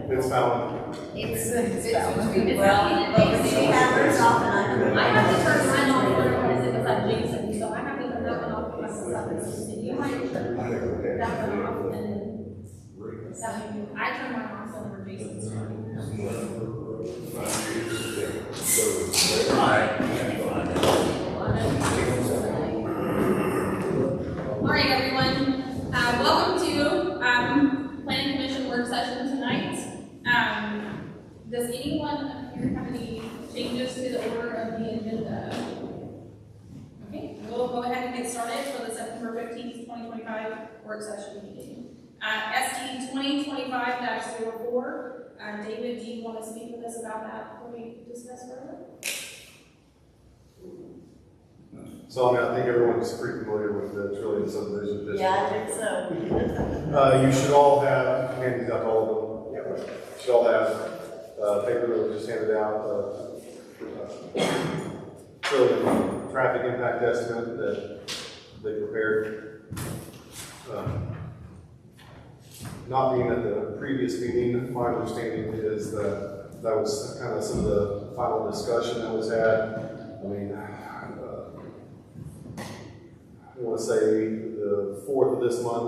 It's found. It's well, but when she hammers off and I have to turn mine off for everyone because I'm Jason, so I have to turn that one off for myself. And you might turn that one off and then I turn mine off so never Jason's turn. All right, everyone. Welcome to Planning Commission work session tonight. Does anyone here have any changes to the order of the agenda? Okay, we'll go ahead and get started for the September 15th, 2025 work session meeting. ST 2025-04. David, do you want to speak with us about that before we discuss further? So, I think everyone's pretty familiar with the Trillium subdivision district. yeah, I think so. You should all have, handed out all of them. Yeah. You should all have paper that was just handed out. Trillium traffic impact estimate that they prepared. Not being at the previous meeting, my understanding is that that was kind of some of the final discussion that was had. I mean, I want to say the 4th of this month,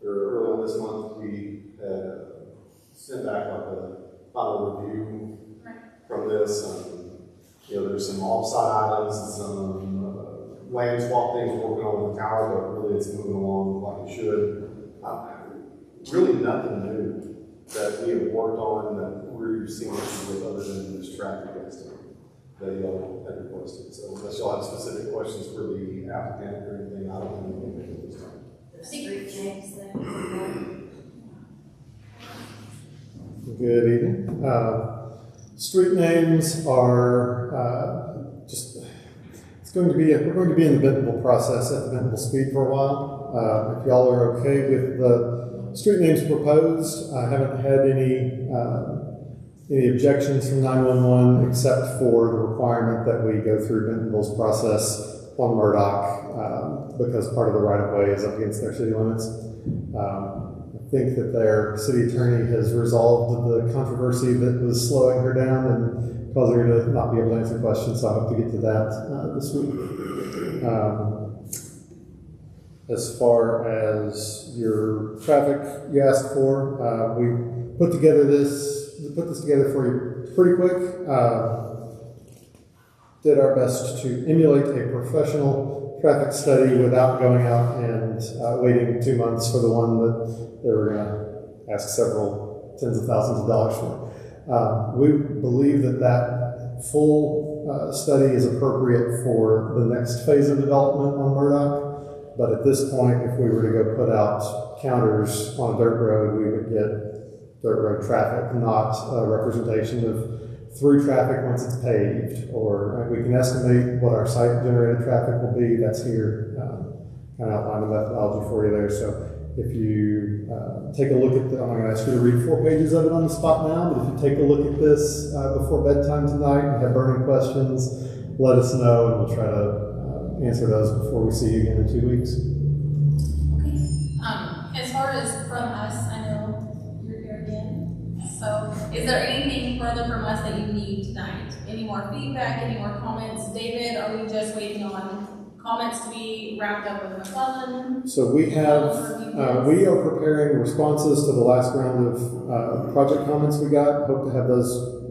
or early on this month, we had sent back like a final review from this. There's some offsite items and some land swap things we're working on with the tower, but really it's moving along like it should. Really nothing new that we have worked on that we're seeing with other than this traffic estimate that y'all had requested. So unless y'all have specific questions for the applicant or anything, I don't have anything at this time. The street names thing. Good evening. Street names are we're going to be in the bendable process at the bendable speed for a while. If y'all are okay with the street names proposed, I haven't had any objections from 911 except for the requirement that we go through Bentonville's process on Murdoch because part of the right-of-way is up against their city limits. I think that their city attorney has resolved the controversy that was slowing her down and causing her to not be able to answer questions, so I hope to get to that this week. As far as your traffic you asked for, we put this together for you pretty quick. Did our best to emulate a professional traffic study without going out and waiting 2 months for the one that they were going to ask several tens of thousands of dollars for. We believe that full study is appropriate for the next phase of development on Murdoch. But at this point, if we were to go put out counters on a dirt road, we would get dirt road traffic, not a representation of through traffic once it's paved. Or we can estimate what our site-generated traffic will be. That's here, kind of outline the methodology for you there. So if you take a look at I'm not going to ask you to read 4 pages of it on the spot now, but if you take a look at this before bedtime tonight and have burning questions, let us know and we'll try to answer those before we see you again in 2 weeks. Okay. As far as from us, I know you're here again. So is there anything further from us that you need tonight? Any more feedback, any more comments? David, are we just waiting on comments to be wrapped up with McClellan? So we are preparing responses to the last round of project comments we got. Hope to have those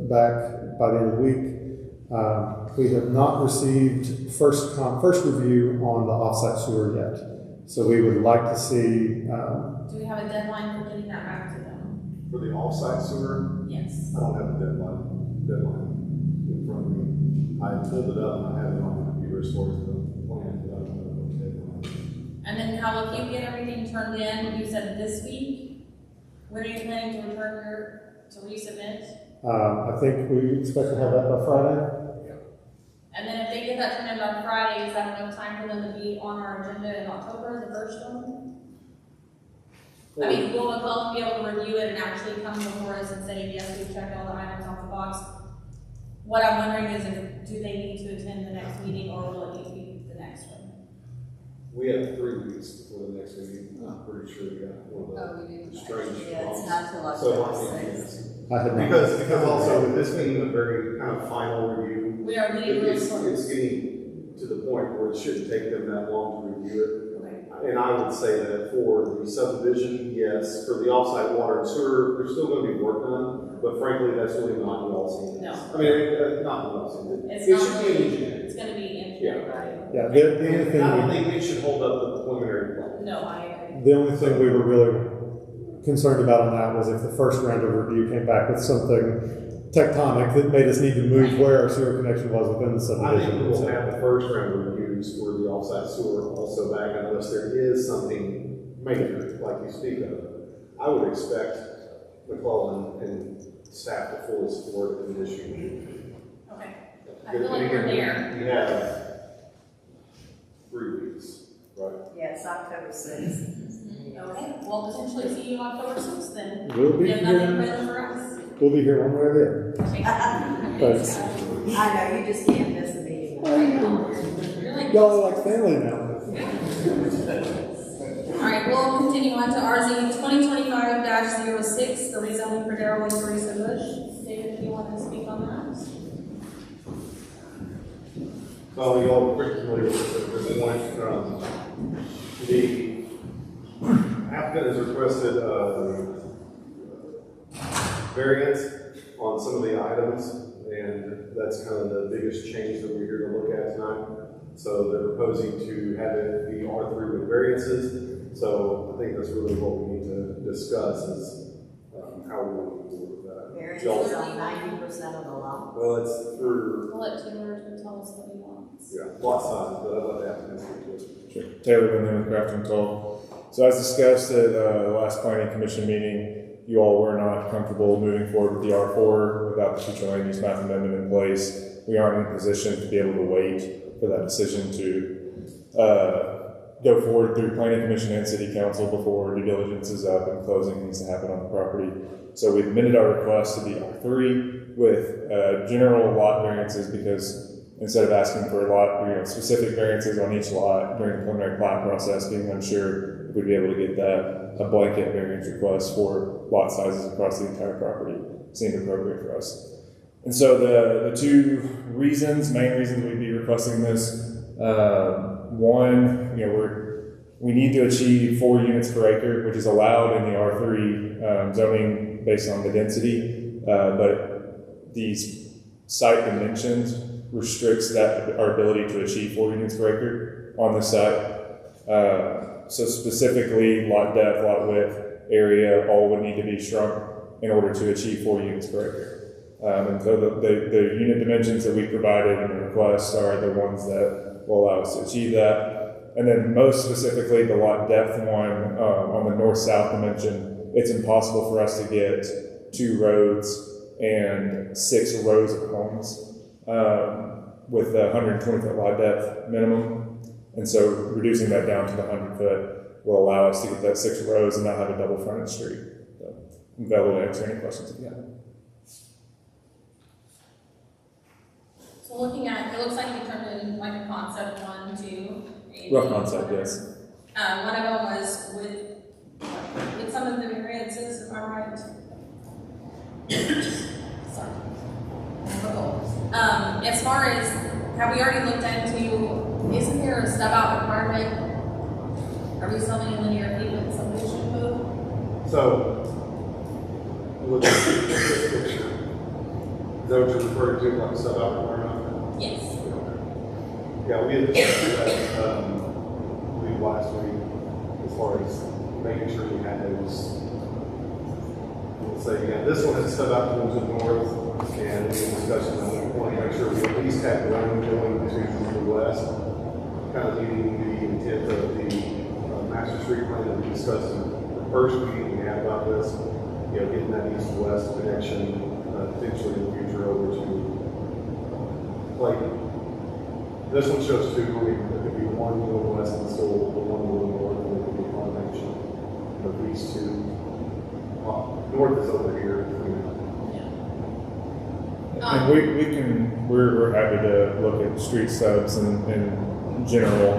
back by the end of the week. We have not received first review on the offsite sewer yet. So we would like to see... Do we have a deadline for getting that back to them? For the offsite sewer? Yes. I don't have a deadline. deadline in front of me. I pulled it up and I have it on my computer as far as the plan, but I don't know what deadline. And then Kyle, if you get everything turned in, you said this week, when are you planning to return to resubmit? I think we expect to have that by Friday. And then if they get that turned in by Friday, is that enough time for them to be on our agenda in October, the first one? I mean, will McClellan be able to review it and actually come before us and say, yes, we've checked all the items off the box? What I'm wondering is, do they need to attend the next meeting, or will it need to be the next one? We have 3 weeks before the next meeting. I'm pretty sure we got one Oh, of we do. the strange. Yeah, it's not till So, October 6th. I had not. because also with this being a very kind of final review, We are getting really it's close. getting to the point where it shouldn't take them that long to review Okay. it. And I would say that for the subdivision, yes, for the offsite water and sewer, there's still gonna be work done, but frankly, that's really not what all seen. No. I mean, not what all seen. It's It not should be really- engineered. It's gonna be engineered, Yeah. right? Yeah, the only And I don't thing, think it should hold up the preliminary plan. No, I agree. the only thing we were really concerned about on that was if the first round of review came back with something tectonic that made us need to move where our sewer connection was within the I subdivision. think we'll So- have the first round of reviews for the offsite sewer also back unless there is something major, like you speak of. I would expect McClellan and staff to fully support the condition. Okay. I feel like we're there. You have 3 weeks, right? Yeah, it's October 6th. Okay, well, potentially see you October 6th then. We'll be You have nothing here, further for us? we'll be here one way or the other. Okay. Thanks. I know, you just can't miss a meeting. You're like- Y'all are like family now. All right, we'll continue on to RZ 2025-06, the rezoning for Darrell and Teresa Bush. David, do you want to speak on that? Well, you all are pretty familiar with the point. The applicant has requested variance on some of the items, and that's kind of the biggest change that we're here to look at tonight. So they're proposing to have it be R3 with variances. So I think that's really what we need to discuss is how we want to move with that. Variance Y'all- is on 90% of the lot. Well, it's for, We'll let Taylor to tell us what he wants. yeah, lot size, but I'd let the applicant speak to it. Sure. Taylor Van Lien with Crafton Toll. So as discussed at the last planning commission meeting, you all were not comfortable moving forward with the R4 without the future land use map amendment in place. We aren't in a position to be able to wait for that decision to go forward through planning commission and city council before due diligence is up and closing needs to happen on the property. So we've amended our request to be R3 with general lot variances because instead of asking for a lot, specific variances on each lot during the preliminary plat process, being unsure if we'd be able to get that, a blanket variance request for lot sizes across the entire property seemed appropriate for us. And so the two main reasons we'd be requesting this, one, we need to achieve 4 units per acre, which is allowed in the R3 zoning based on the density, but these site dimensions restricts our ability to achieve 4 units per acre on the site. So specifically, lot depth, lot width, area, all would need to be shrunk in order to achieve 4 units per acre. And so the unit dimensions that we provided in the request are the ones that will allow us to achieve that. And then most specifically, the lot depth one on the north-south dimension, it's impossible for us to get 2 roads and 6 rows of homes with the 120-foot lot depth minimum. And so reducing that down to the 100-foot will allow us to get that 6 rows and not have a double frontage street. So I'm available to answer any questions if you have. So looking at, it looks like you turned in like a concept 1, 2. Rough concept, yes. One of them was with some of the variances, if I'm right. Sorry. As far as, have we already looked into, isn't there a stub out requirement? Are we still in linear feet with subdivision code? So, look at this picture. Is that what you're referring to, like sub-out requirement? Yes. Yeah, we had discussed that, last week, as far as making sure we had those say, yeah, this one has set up towards the north, and in discussion, we want to make sure we at least have one going to the west, kind of meeting the intent of the master street plan that we discussed in the first meeting we had about this, you know, getting that east-west connection, potentially in the future over to, like, this one shows two, I mean, there could be one going west and still one going north, and it could be a combination of these two. Well, north is over here, you know. And we're happy to look at street stubs in general.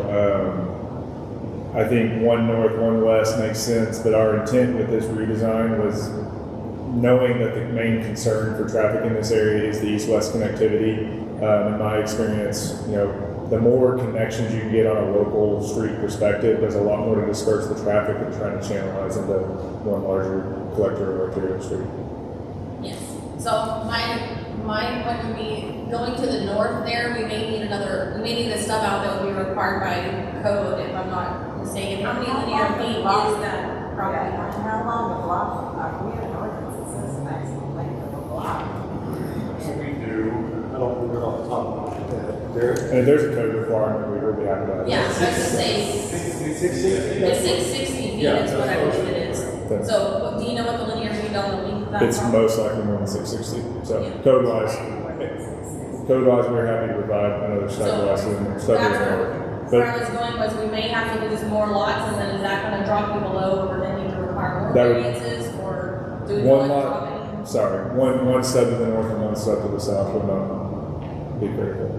I think one north, one west makes sense, but our intent with this redesign was knowing that the main concern for traffic in this area is the east-west connectivity. In my experience, you know, the more connections you can get on a local street perspective, there's a lot more to disperse the traffic than trying to channelize into one larger collector or arterial street. Yes, so my point would be, going to the north there, we may need a stub out that would be required by code, if I'm not mistaken. How many linear feet is that property line? How long a block, we have an ordinance that says maximum length of a block. So we do, I don't remember off the top of my head. There, And if there's a code requirement, we would be happy to have Yeah, that. so I was gonna say, 660? it's 660 feet Yeah, is what I believe it is. Okay. So, do you know what the linear feet on the length of that? It's property? most likely more than 660. So Yeah. code-wise, we're happy to provide another stabilized and That's stabilized. where I was going was, we may have to lose more lots, and then is that gonna drop you below, or then need to require more That would- variances, or do we One want to lot, drop any? sorry, one step to the north and one step to the south would not be critical.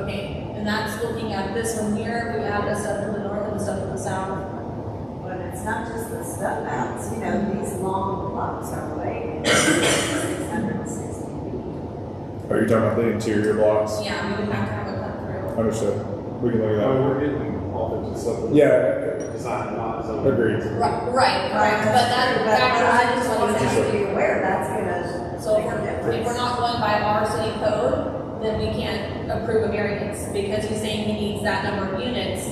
Okay, and that's looking at this one here, we have a step to the north and a step to the south. But it's not just the stub outs, you know, these long blocks are way 660 feet. Are you talking about the interior blocks? Yeah, we would have to have a cut through. Understood. We can look at Oh, that. we're getting off into something. Yeah, Design, not zoning. agreed. Right, but that But I just factors want into you what to be aware, that's gonna So make a difference. if we're not going by our city code, then we can't approve a variance, because he's saying he needs that number of units.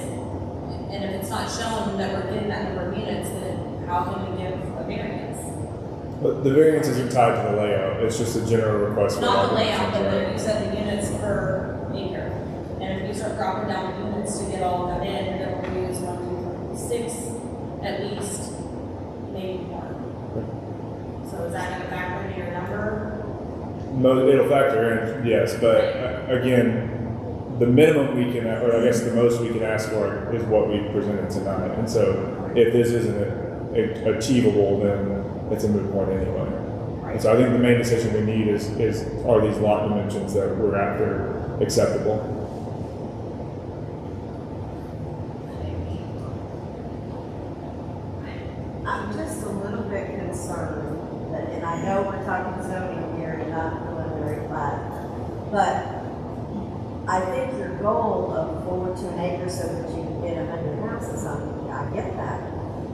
And if it's not shown that we're getting that number of units, then how can we give a variance? But the variances are tied to the layout. It's just a general request. for Not the lot layout, but dimensions, you said the units per acre. And if you start dropping down the units to get all of that in, then we'll use 1, 2, 3, 6 at least, maybe more. So is that gonna factor into your number? It'll factor in, yes, but again, the minimum we can, or I guess the most we can ask for is what we presented tonight. And so if this isn't achievable, then it's a moot point anyway. And so I think the main decision we need is are these lot dimensions that we're after acceptable? I'm just a little bit concerned that, and I know we're talking zoning here and not preliminary plat, but I think your goal of 4 to an acre so that you can get 100 houses on, I get that.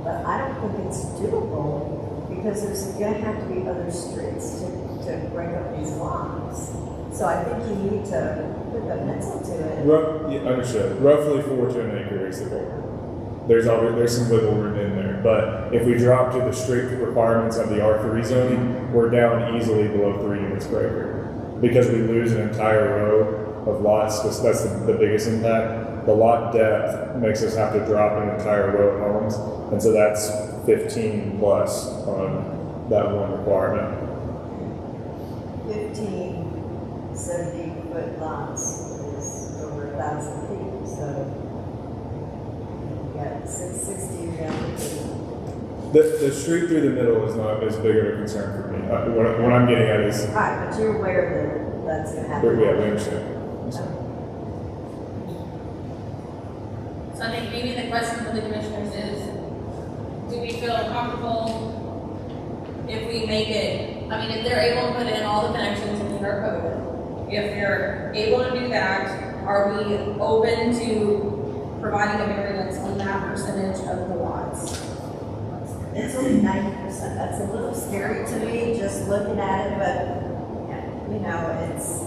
But I don't think it's doable because there's gonna have to be other streets to break up these lots. So I think you need to put a pencil to it. Yeah, understood. Roughly 4 to an acre is the goal. There's some wiggle room in there, but if we drop to the strict requirements of the R3 zoning, we're down easily below 3 units per acre. Because we lose an entire row of lots, that's the biggest impact. The lot depth makes us have to drop an entire row of homes, and so that's 15 plus on that one requirement. 15 70-foot lots is over 1,000 feet, so you got 660 around. The street through the middle is not as big of a concern for me. What I'm getting at is, Right, but you're aware that that's gonna happen. yeah, we understand. So I think maybe the question for the commissioners is, do we feel comfortable if we make it, I mean, if they're able to put in all the connections in our code, if they're able to do that, are we open to providing a variance on that percentage of the lots? It's only 90%, that's a little scary to me, just looking at it, but, you know, it's,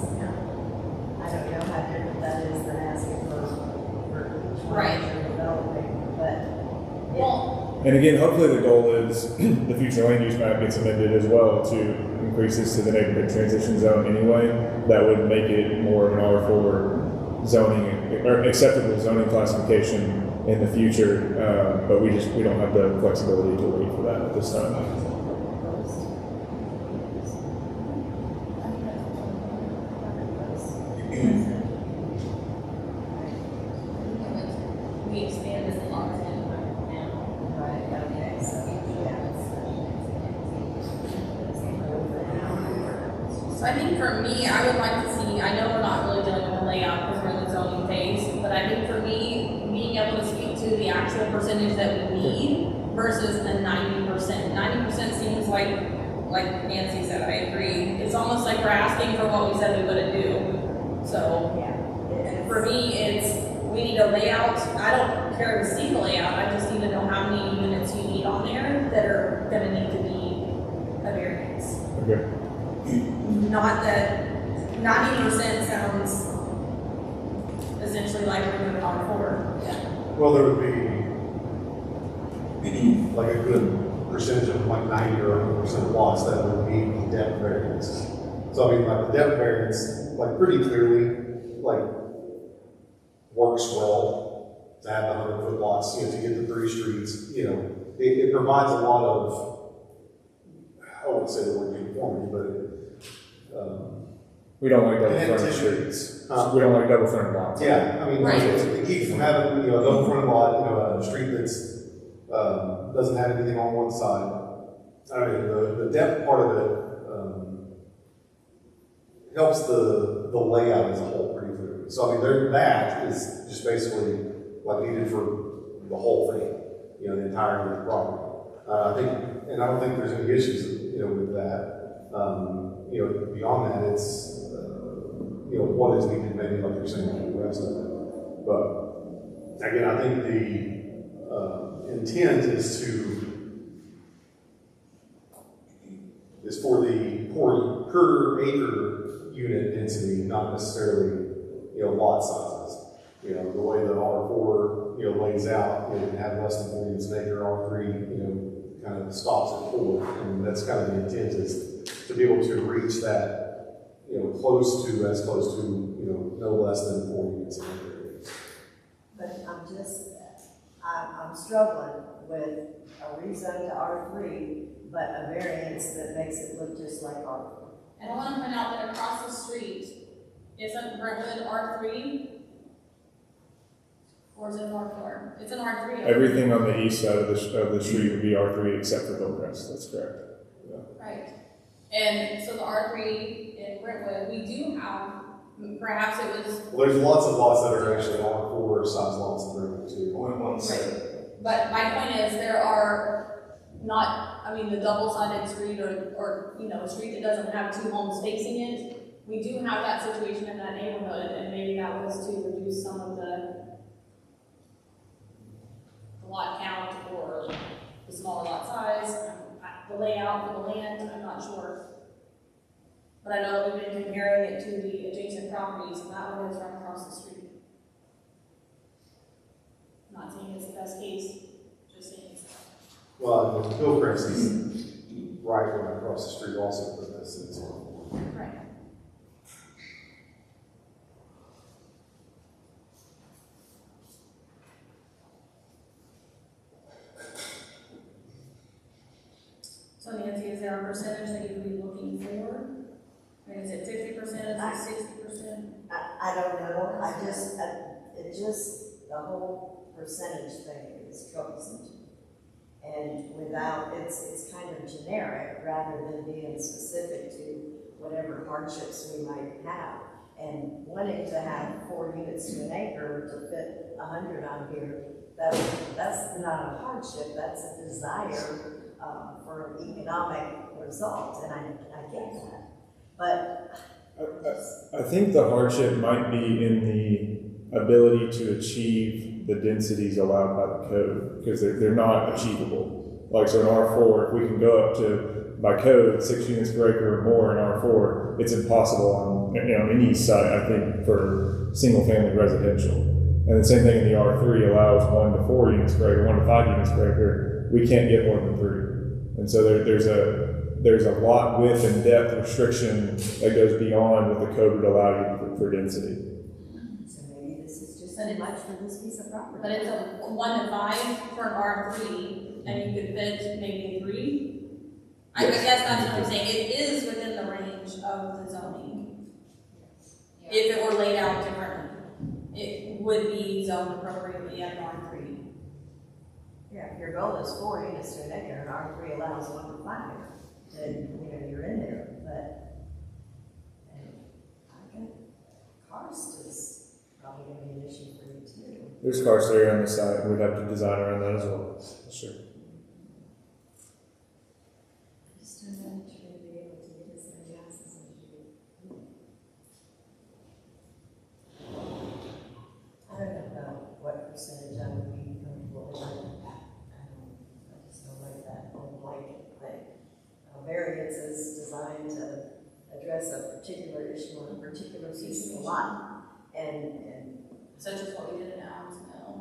I don't know how different that is than asking for each one Right. you're developing, but. Well, And again, hopefully the goal is the future land use map gets amended as well to increase this to the neighborhood transition zone anyway. That would make it more of an R4 zoning or acceptable zoning classification in the future. But we don't have the flexibility to wait for that at this time. We expanded the R10 now. Right, okay, so, So I think for me, I would like to see, I know we're not really dealing with the layout because we're in the zoning phase, but I think for me, being able to speak to the actual percentage that we need versus the 90%. 90% seems like Nancy said, I agree. It's almost like we're asking for what we said we wouldn't do. So yeah. for me, we need a layout. I don't care to see the layout. I just need to know how many units you need on there that are going to need to be a variance. Okay. Not that 90% sounds essentially like we're moving on forward. Yeah. Well, there would be like a good percentage of like 90 or 100% of lots that would need the depth variance. So I mean, like the depth variance, like pretty clearly, like works well to have the 100-foot lots, to get the 3 streets, it provides a lot of, I wouldn't say the word uniformity, but We don't like double fronted connectivity. streets. We don't like double fronted lots. Yeah, I mean, Right. it keeps from having, a double front lot, a street that's, doesn't have anything on one side. I mean, the depth part of it, helps the layout as a whole pretty clearly. So, I mean, that is just basically what needed for the whole thing, the entirety of the property. I don't think there's any issues, with that. Beyond that, it's, what is needed, maybe like you're saying, for the rest of it. But again, I think the intent is for the per acre unit density, not necessarily, lot sizes. The way the R4, lays out, you can have less than 4 units an acre, R3, kind of stops at 4, and that's kind of the intent is to be able to reach that, close to, no less than 4 units an acre. But I'm struggling with a rezone to R3, but a variance that makes it look just like R4. And I want to point out that across the street, isn't Brentwood R3? Or is it an R4? It's an R3. Everything on the east side of the street would be R3 except for Hillcrest. That's correct. Right. And so the R3 in Brentwood, we do have, perhaps it was, Well, there's lots of lots that are actually R4 size lots in Brentwood too. Only one but my point is there are not, the double-sided street or a street that doesn't have 2 homes facing it. We do have that situation in that neighborhood, and maybe that was to reduce some of the lot count or the smaller lot size, the layout for the land, I'm not sure. But I know that we've been comparing it to the adjacent properties, and that one is right across the street. I'm not saying it's the best case, just saying it's. Well, Hillcrest is right across the street also, but that's it. Right. So Nancy, is there a percentage that you would be looking for? Is it 50%, is it 60%? I don't know, the whole percentage thing is troublesome to me. And without, it's kind of generic rather than being specific to whatever hardships we might have. And wanting to have 4 units to an acre to fit 100 on here, that's not a hardship, that's a desire for an economic result, and I get that. But I think the hardship might be in the ability to achieve the densities allowed by the code, because they're not achievable. Like, so in R4, if we can go up to, by code, 6 units per acre or more in R4, it's impossible on any site, I think, for single-family residential. And the same thing in the R3 allows 1 to 4 units per acre, 1 to 5 units per acre. we can't get more than 3. And so there's a lot width and depth restriction that goes beyond what the code would allow you for density. So maybe this is just too much for this piece of property. But it's a 1 to 5 for an R3, and you could fit maybe a 3. I Yes. guess that's what I'm saying, it is within the range of the zoning. If it were laid out differently, it would be zoned appropriately at an R3. Yeah, if your goal is 4 units to an acre, and R3 allows 1 to 5, then, you're in there, but, and I think cost is probably gonna be an issue for you too. There's car stereo on the side, we'd have to design around that as well. Sure. Just to be able to get as many houses as you. I don't know about what percentage I would be comfortable with. I just don't like that whole blanket thing. Variance is designed to address a particular issue on a particular piece of the lot. And Such as what we did in Adams Mill.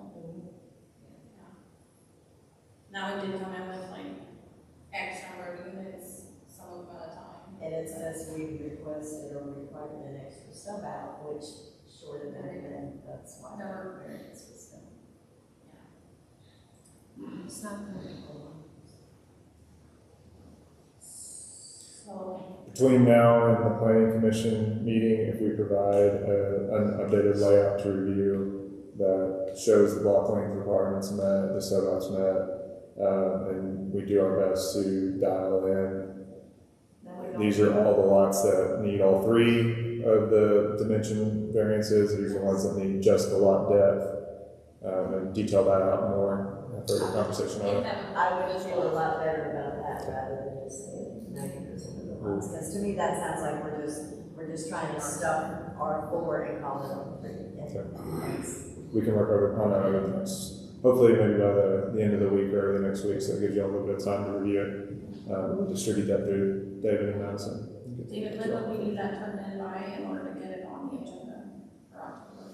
Now it did come in with like X number of units, some of them at a time. and it's as we requested or required an extra stub out, which short of everything, that's why our variance was done. It's not comfortable. So, Between now and the planning commission meeting, if we provide an updated layout to review that shows the block length requirements met, the stub outs met, and we do our best to dial in. Now we don't- These are all the lots that need all 3 of the dimension variances. These are the ones that need just the lot depth, and detail that out more. Have further conversation on it. I would feel a lot better about that rather than just saying 90% of the lots, because to me, that sounds like we're just trying to stuff R4 and call it R3. Okay. Thanks. We can work on that over the next, hopefully maybe by the end of the week or early next week, so it gives you a little bit of time to review it. We'll distribute that through David and Madison. David, when would we need that turned in by in order to get it on the agenda for October?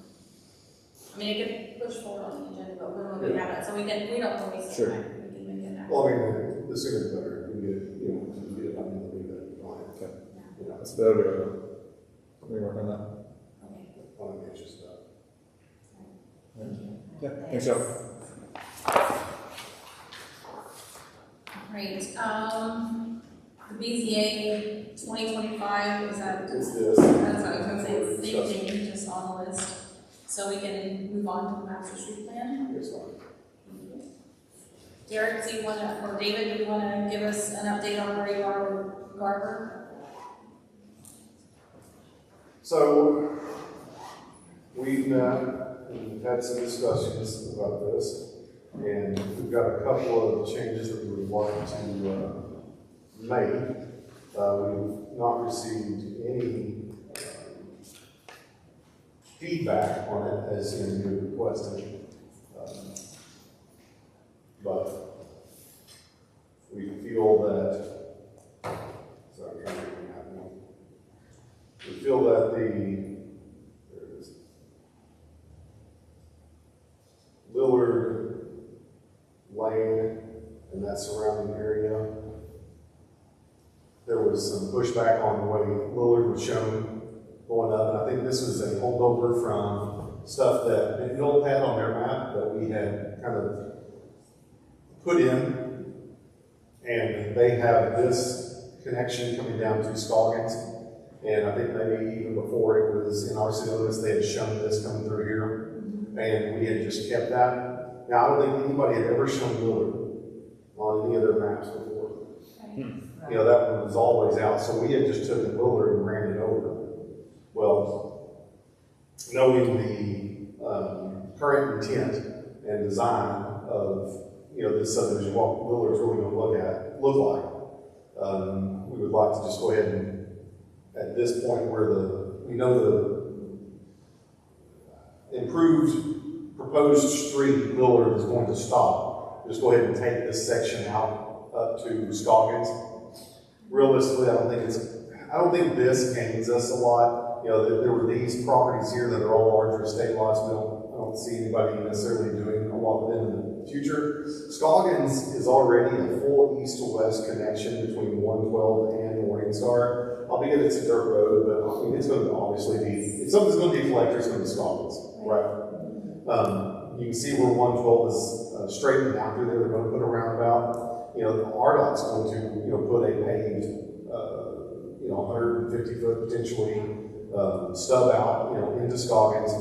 I mean, it could push forward on the agenda, but when would we have it? So we don't waste Sure. time, we can make it happen. Well, I mean, the sooner the better, we get, we get it on the week that fine. Okay. You know, That's better. We work on that. Okay, on the anxious stuff. thank you. Yeah, thanks, Joe. Great, the BZA 2025, is that? It's this. That's what I was gonna say, it's the same thing, just on the list, so we can move on to the master street plan. It's fine. Derek, do you wanna, or David, do you wanna give us an update on where you are with Garber? So, we've met and had some discussions about this, and we've got a couple of changes that we would like to make. We've not received any feedback on it as in you requested. But we feel that, sorry, I'm trying to get that now. We feel that there it is. Lillard Lane and that surrounding area, there was some pushback on the way Lillard was shown going up. And I think this was a holdover from stuff that Midfield had on their map that we had kind of put in. And they have this connection coming down to Scoggins. And I think maybe even before it was in our city limits, they had shown this coming through here. And we had just kept that. Now, I don't think anybody had ever shown Lillard on any of their maps before. You know, that one was always out. So we had just taken Lillard and ran it over. Well, knowing the current intent and design of, this subdivision, what Lillard's really going to look like, we would like to just go ahead and, at this point where we know the improved proposed street Lillard is going to stop, just go ahead and take this section out up to Scoggins. Realistically, I don't think this gains us a lot. There were these properties here that are all larger estate lots. I don't see anybody necessarily doing a walk it in the future. Scoggins is already a full east to west connection between 112 and Morningstar. Albeit it's a dirt road, but I mean, it's going to obviously be, if something's going to be a collector, it's going to be Scoggins, right? You can see where 112 is straightened out through there. They're going to put a roundabout. You know, RDOT's going to, you know, put a paved, 150 foot potentially stub out, you know, into Scoggins.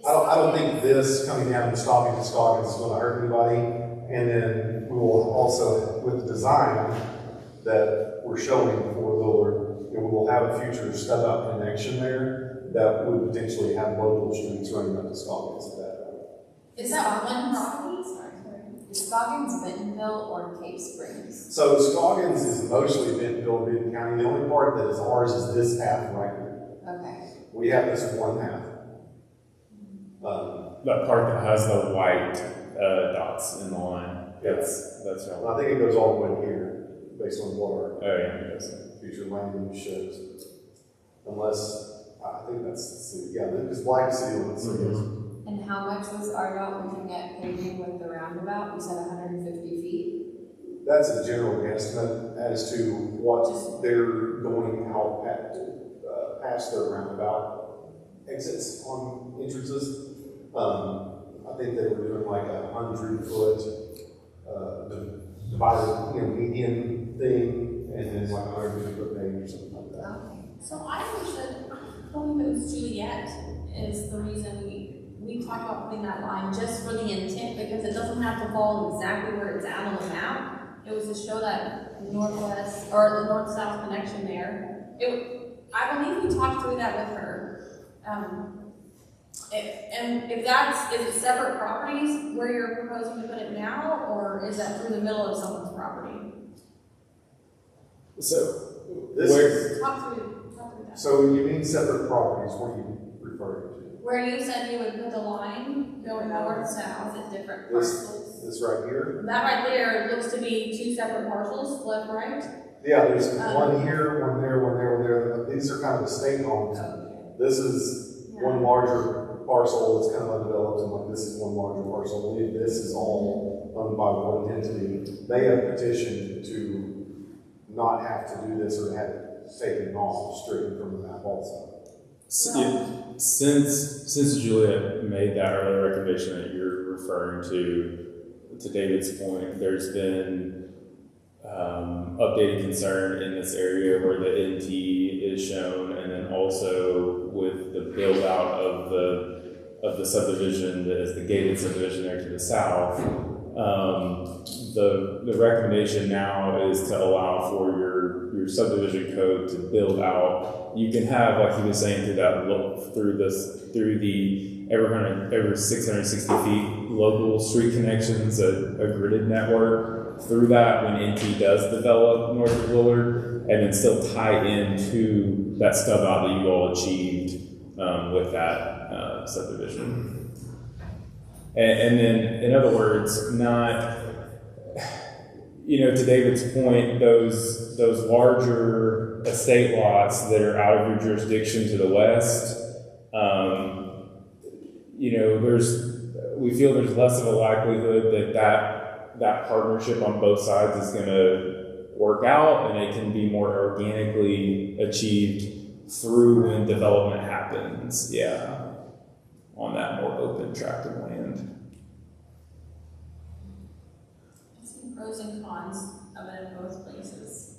I don't think this coming down and stopping to Scoggins is going to hurt anybody. And then we will also, with the design that we're showing for Lillard, we will have a future stub out connection there that would potentially have local streets running up to Scoggins at that point. Is that one property? Sorry. Is Scoggins Bentonville or Cape Springs? So Scoggins is mostly Bentonville, Benton County. The only part that is ours is this half right here. Okay. We have this one half. That part that has the white dots in the line. That's I think it goes all the way here, based on what our Oh yeah, it does. future land use shows. Unless, I think that's the city, yeah, it's black city limits. And how much was RDOT looking at paving with the roundabout? You said 150 feet? That's a general guesstimate as to what they're going out at, past their roundabout exits on entrances. I think they were doing like 100-foot, divided, median thing, and then like 150-foot paving or something like that. Okay. So I understood, I believe it was Juliet is the reason we talked about putting that line just for the intent, because it doesn't have to fall exactly where it's at on the map. It was to show that northwest, or the north-south connection there. I believe we talked through that with her. And if that's, is it separate properties where you're proposing to put it now, or is that through the middle of someone's property? So This where- is, Talk through that. so you mean separate properties, what are you referring to? Where you said you would put the line going north-south at different parcels. This right here? That right there looks to be two separate parcels, left, right? Yeah, there's one here, one there, one there, one there. These are kind of the state homes. This is one larger parcel that's kind of undeveloped, and like this is one larger parcel. I believe this is all owned by one entity. They have petitioned to not have to do this or have it taken off, stricken from the map also. Since Juliet made that earlier recommendation that you're referring to David's point, there's been updated concern in this area where the NT is shown, and then also with the build out of the subdivision that is the gated subdivision there to the south. The recommendation now is to allow for your subdivision code to build out. You can have, like he was saying, through the every 660 feet local street connections, a gridded network through that when NT does develop north of Lillard, and then still tie into that stub out that you all achieved with that subdivision. And then, in other words, not, to David's point, those larger estate lots that are out of your jurisdiction to the west, we feel there's less of a likelihood that partnership on both sides is going to work out, and it can be more organically achieved through when development happens, on that more open tract of land. Some pros and cons of it in both places.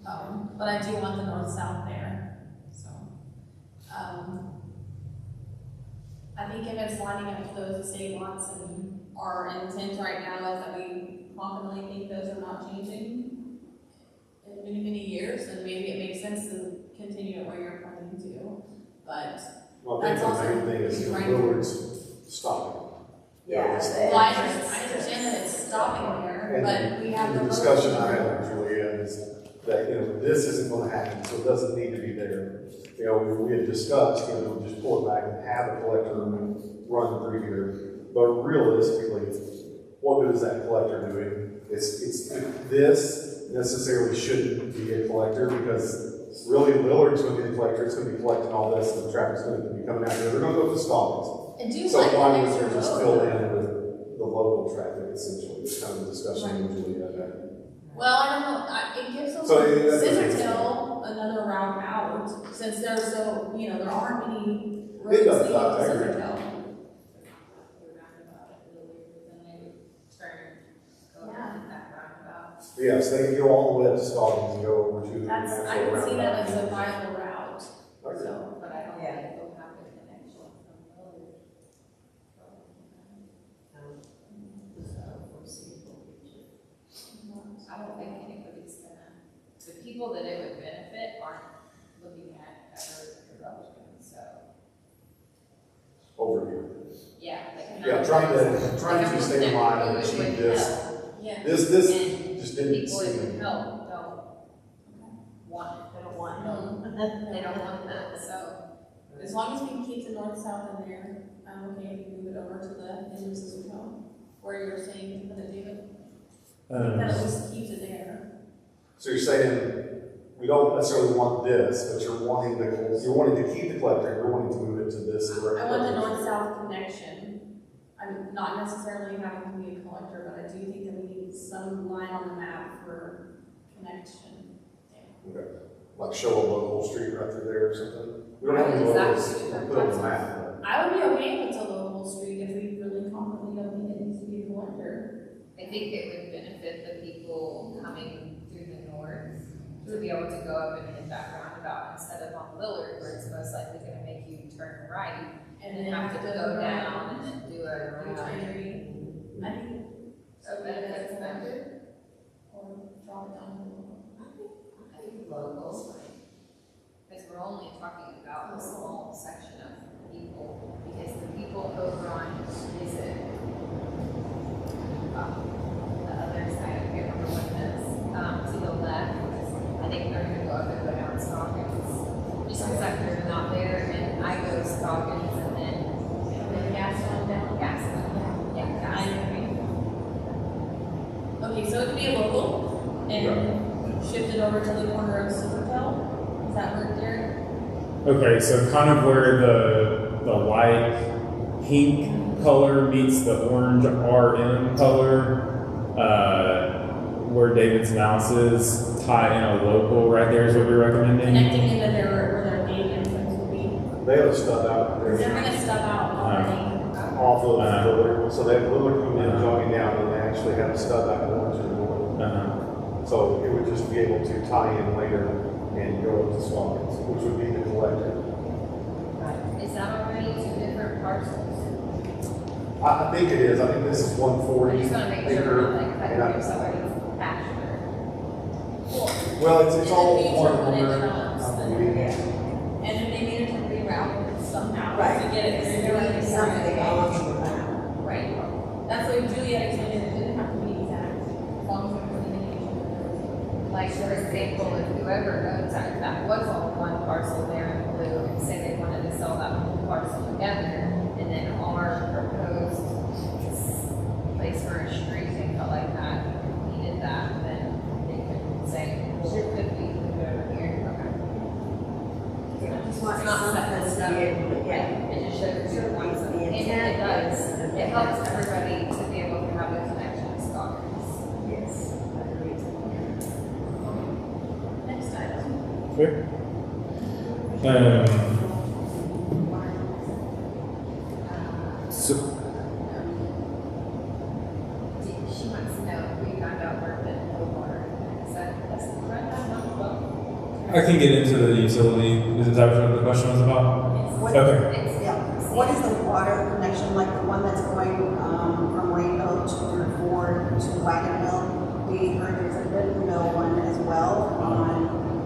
But I do want the north-south there, so. I think if it's lining up to those estate lots, and our intent right now is that we confidently think those are not changing in many, many years, then maybe it makes sense to continue it where you're planning to, but. Well, I think That's the main also thing is right. Willard's stopping. Yeah. Well, I understand that it's stopping there, but we have the the. discussion I had with Julia is that, this isn't going to happen, so it doesn't need to be there. We had discussed, just pull it back and have a collector run through here. But realistically, what good is that collector doing? This necessarily shouldn't be a collector, because really Lillard's going to be the collector. It's going to be collecting all this, and the traffic's going to be coming out here. They're going to go to Scoggins. I do So like why the was there extra just road. filled in with the local traffic essentially, this kind of discussion usually had that. Well, I don't know, it gives them So, yeah, that's- Scissortail another route out, since there's so, there aren't many roads It does, leading to I agree. Scissortail. Yes, they can go all the way up to Scoggins and go over to the That's, I actual can see that roundabout. as a viable route, Okay. so. But I don't Yeah. think they'll have the connection from Willard. I don't think anybody's gonna, the people that it would benefit aren't looking at ever development, so, Over here. yeah. like, Yeah, trying to stay in line and Who it achieve would this. help. Yeah. This And just the didn't people it would seem. help don't want it. They don't want Mm. They don't want that, so. As long as we can keep the north-south in there, I'm okay if we move it over to the end of Scissortail, where you're saying to put it, David. I think that at least keeps it there. So you're saying, we don't necessarily want this, but you're wanting to keep the collector, you're wanting to move it to this. I want the north-south connection. I'm not necessarily having to be a collector, but I do think that we need some line on the map for connection. Okay. Like show a local street right through there or something? We don't have any Exactly. locals, put it on the map, I would be okay if it's a local street if we really confidently don't think it needs to be a collector. I think it would benefit the people coming through the north to be able to go up and hit that roundabout instead of on Willard, where it's most likely gonna make you turn right and then have to go down and then do a I right. think So benefits them. or drop it down. I think local, because we're only talking about a small section of people, because the people over on, is it, the other side, I can't remember what it is, to the left, I think they're gonna go up and go down Scoggins, just because I've driven out there, and I go to Scoggins and then Gaston down. Gaston. Yeah, I Gaston. agree. Okay, so it could be a local and shift it over to the corner of Silvertail. Does that work, Derek? Okay, so kind of where the light pink color meets the orange RM color, where David's mouse is, tie in a local right there is what we're recommending. Connecting into where their gate entrance will be. They have a stub out They're there gonna stub out already. off of the Willard, so they have Willard coming in, jogging down, and they actually have a stub out going to the north. So it would just be able to tie in later and go up to Swamp's, which would be the collector. Is that already two different parcels? I think it is, I think this is 140 I just wanna make sure acre. we're not like cutting and I- through somebody's pasture. Well, it's all In the future, one when it owner. develops, I then- believe. Yeah. And if they needed to reroute it somehow Right. to get it through, There they would be could something work on it. the map. Right. That's what Juliet explained, it didn't have to be exact, as long as there was an indication. Like, for example, if whoever owns that was on one parcel there in blue, and say they wanted to sell that whole parcel together, and then our proposed place for a street, they felt like that, needed that, then they could say, well, could we move it over here? Okay. I just want It's not set in something to stone. be able to, yeah. It just shows you The what's, and it intent does, is- it helps everybody to be able to have a connection to Scoggins. Yes, agreed. Next item. Okay. So, She wants to know if we found out where the water, is that's the front, not well? I can get into the utility. Is that what the question was about? What- Okay. It's- What is the water connection, like the one that's going from Rainbow to Ford to Wagon Hill? We heard there's a Bentonville one as well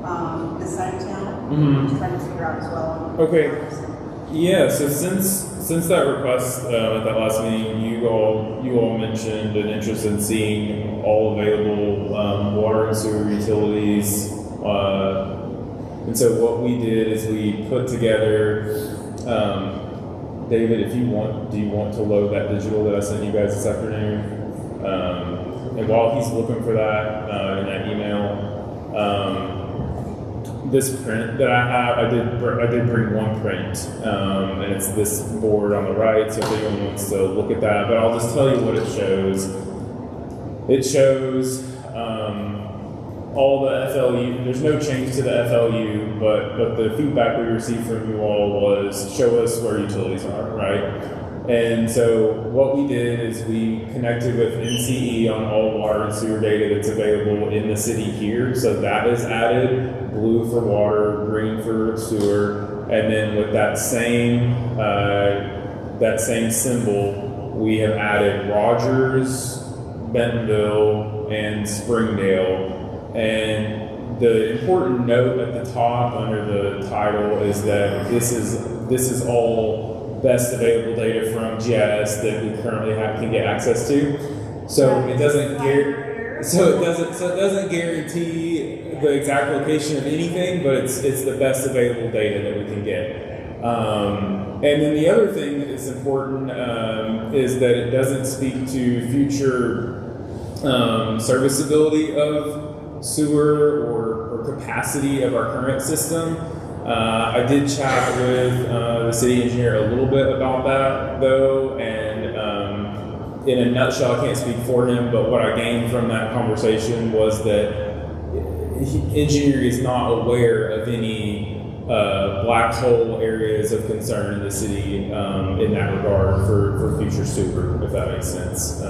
on this side of town. Mhm. Just trying to figure out as well. Okay. yeah, so since that request at that last meeting, you all mentioned an interest in seeing all available water and sewer utilities. And so what we did is we put together, David, do you want to load that digital that I sent you guys this afternoon? And while he's looking for that in that email, this print that I have, I did bring one print, and it's this board on the right, so if anyone wants to look at that, but I'll just tell you what it shows. It shows all the FLU, there's no change to the FLU, but the feedback we received from you all was show us where utilities are, right? And so what we did is we connected with NCE on all water and sewer data that's available in the city here. So that is added, blue for water, green for sewer, and then with that same symbol, we have added Rogers, Bentonville, and Springdale. And the important note at the top under the title is that this is all best available data from GIS that we currently can get access to. So it doesn't guarantee the exact location of anything, but it's the best available data that we can get. And then the other thing that is important is that it doesn't speak to future serviceability of sewer or capacity of our current system. I did chat with the city engineer a little bit about that, though, and in a nutshell, I can't speak for him, but what I gained from that conversation was that engineering is not aware of any black hole areas of concern in the city in that regard for future sewer, if that makes sense.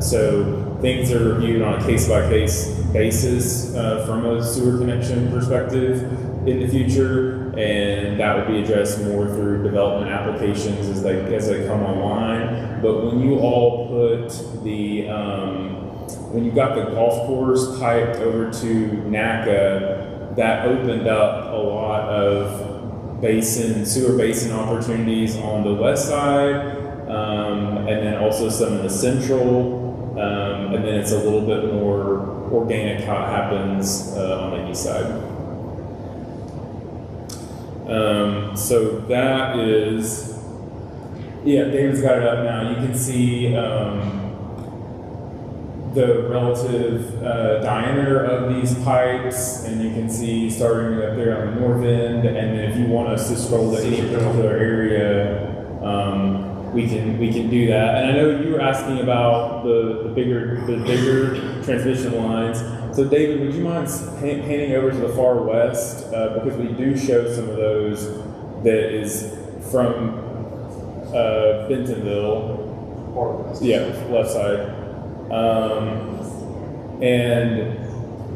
So things are reviewed on a case-by-case basis from a sewer connection perspective in the future, and that would be addressed more through development applications as they come online. But when you all put when you got the golf course piped over to NACA, that opened up a lot of sewer basin opportunities on the west side, and then also some in the central. And then it's a little bit more organic how it happens on the east side. So that is, David's got it up now. You can see the relative diameter of these pipes, and you can see starting up there on the north end, and then if you want us to scroll to any particular area, we can do that. And I know you were asking about the bigger transmission lines. So David, would you mind panning over to the far west, because we do show some of those that is from Bentonville. Yeah, left side. And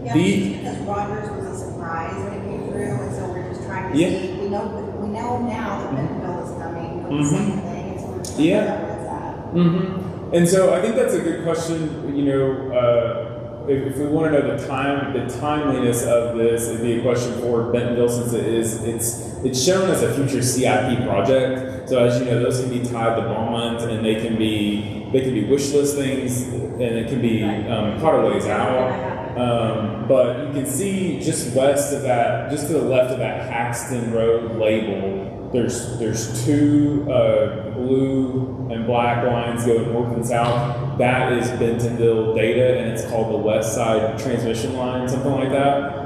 because Rogers was a surprise when it came through, and so we're just trying to see. We know now that Bentonville is coming with the same thing. And so I think that's a good question. If we want to know the timeliness of this, it'd be a question for Bentonville, since it's shown as a future CIP project. So as you know, those can be tied to bonds, and they can be wish list things, and it can be quite a ways out. But you can see just west of that, just to the left of that Haxton Road label, there's two blue and black lines going north and south. That is Bentonville data, and it's called the West Side Transmission Line, something like that.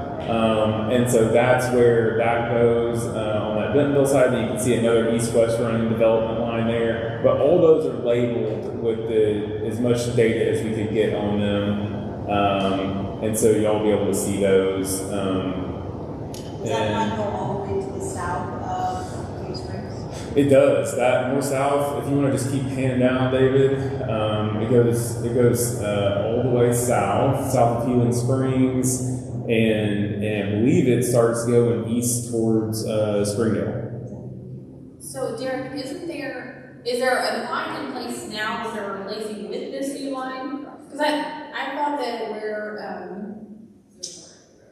And so that's where that goes on that Bentonville side. Then you can see another east-west running development line there. But all those are labeled with as much data as we could get on them. And so y'all will be able to see those. Does that line go all the way to the south of Cave Springs? It does. That north-south, if you want to just keep panning down, David, it goes all the way south of Healing Springs, and I believe it starts going east towards Springdale. So Derek, is there a line in place now that they're replacing with this new line? Because I thought that we're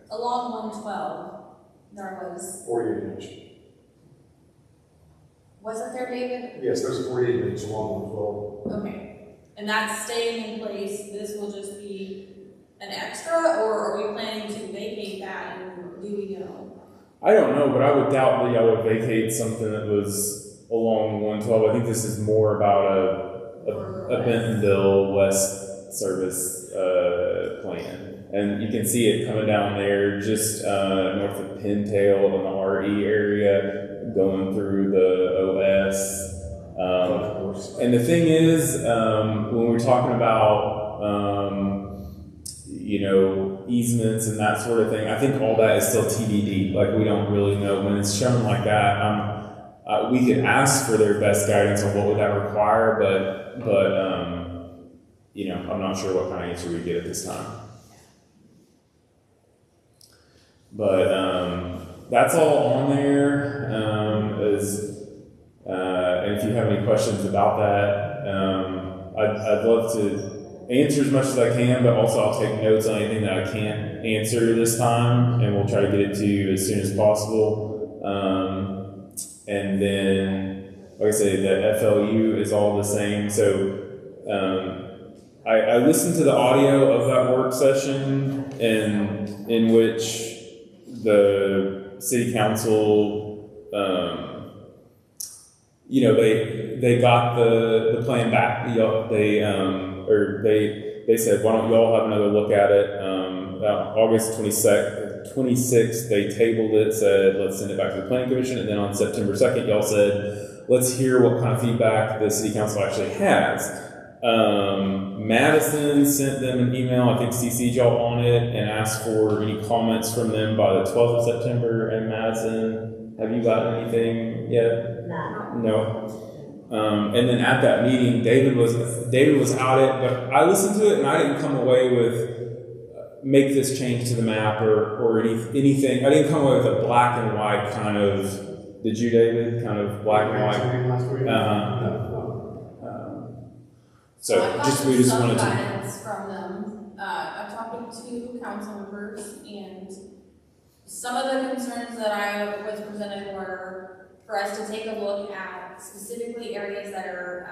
along 112, there was. 48 inch. Wasn't there, David? Yes, there's 48 inch along 112. Okay. And that's staying in place, this will just be an extra, or are we planning to vacate that, and do we know? I don't know, but I would doubt that y'all would vacate something that was along 112. I think this is more about a Bentonville West service plan. and you can see it coming down there just north of Pintail in the RE area, going through the OS. And the thing is, when we're talking about easements and that sort of thing, I think all that is still TBD. Like, we don't really know. When it's shown like that, we could ask for their best guidance on what would that require, but I'm not sure what kind of answer we get at this time. But that's all on there. And if you have any questions about that, I'd love to answer as much as I can, but also I'll take notes on anything that I can't answer this time, and we'll try to get it to you as soon as possible. And then, like I say, the FLU is all the same. So I listened to the audio of that work session, and in which the city council, they got the plan back. They said, why don't you all have another look at it? August 26th, they tabled it, said, let's send it back to the planning commission. And then on September 2nd, y'all said, let's hear what kind of feedback the city council actually has. Madison sent them an email, I think CC'd y'all on it, and asked for any comments from them by the 12th of September. And Madison, have you gotten anything yet? No. And then at that meeting, David was out it, but I listened to it and I didn't come away with make this change to the map or anything. I didn't come away with a black and white kind of. Did you, David? Kind of black and white. So we just wanted to guidance from them. I'm talking to council members, and some of the concerns that I was presented were for us to take a look at specifically areas that are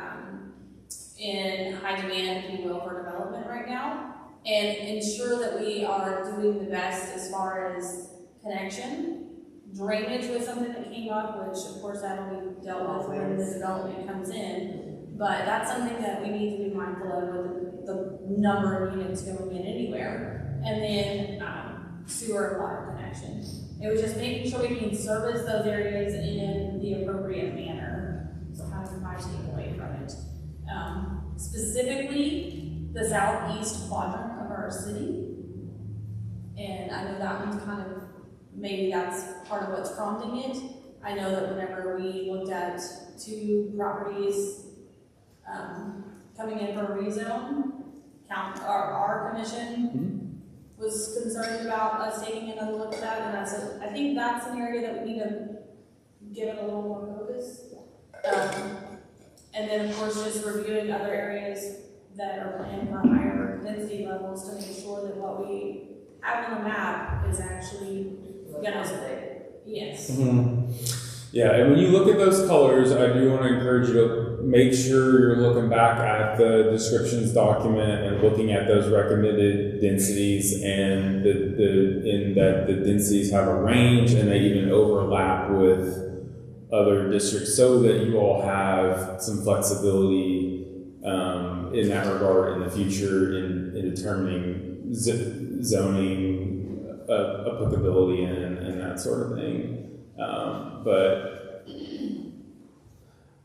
in high demand, if you will, for development right now, and ensure that we are doing the best as far as connection. Drainage was something that came up, which of course that will be dealt with when the development comes in, but that's something that we need to be mindful of with the number of units going in anywhere. And then sewer and water connection. It was just making sure we can service those areas in the appropriate manner. So kind of my takeaway from it. Specifically, the southeast quadrant of our city. And I know that one's kind of, maybe that's part of what's prompting it. I know that whenever we looked at 2 properties coming in for a rezone, our commission was concerned about us taking another look at that, and I think that's an area that we need to give it a little more focus. And then of course just reviewing other areas that are planned for higher density levels to make sure that what we have on the map is actually gonna stay. Yes. Mm-hmm. Yeah, and when you look at those colors, I do want to encourage you to make sure you're looking back at the descriptions document and looking at those recommended densities, and in that the densities have a range and they even overlap with other districts, so that you all have some flexibility in that regard in the future in determining zoning applicability and that sort of thing.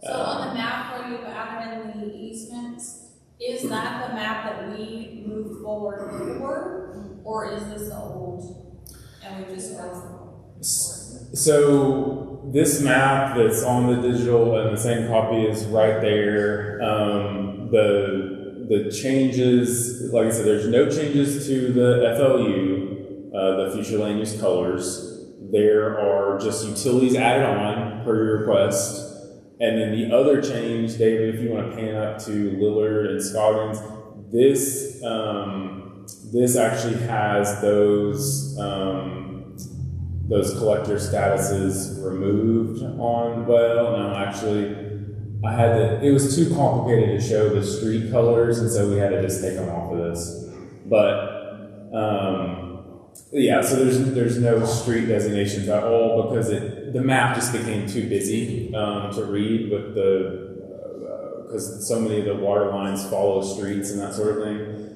So on the map where you've added in the easements, is that the map that we moved forward for, or is this the old, and we just went forward? So this map that's on the digital and the same copy is right there. The changes, like I said, there's no changes to the FLU, the future land use colors. There are just utilities added on per your request. And then the other change, David, if you want to pan up to Lillard and Scoggins, this actually has those collector statuses removed on. Well, no, actually, it was too complicated to show the street colors, and so we had to just take them off of this. But yeah, so there's no street designations at all, because the map just became too busy to read with because so many of the water lines follow streets and that sort of thing.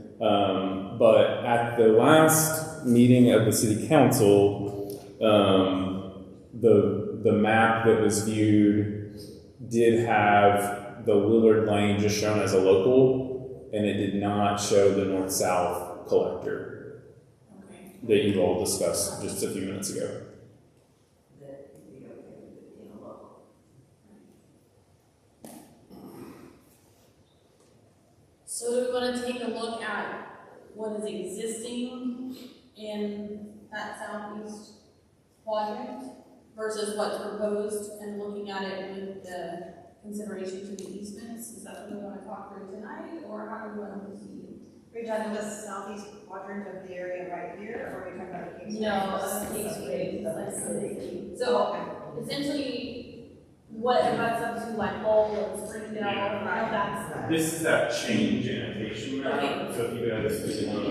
But at the last meeting of the city council, the map that was viewed did have the Willard Lane just shown as a local, and it did not show the north-south collector that you all discussed just a few minutes ago. So do we want to take a look at what is existing in that southeast quadrant versus what's proposed and looking at it with the consideration to the easements? Is that what we want to talk through tonight, or how do we want to proceed? Are you talking about the southeast quadrant of the area right here, or are you talking about Kingsway? So essentially, what it runs up to like Lowell and Springdale, and all that. This is that change annotation map. Okay. So if you guys really want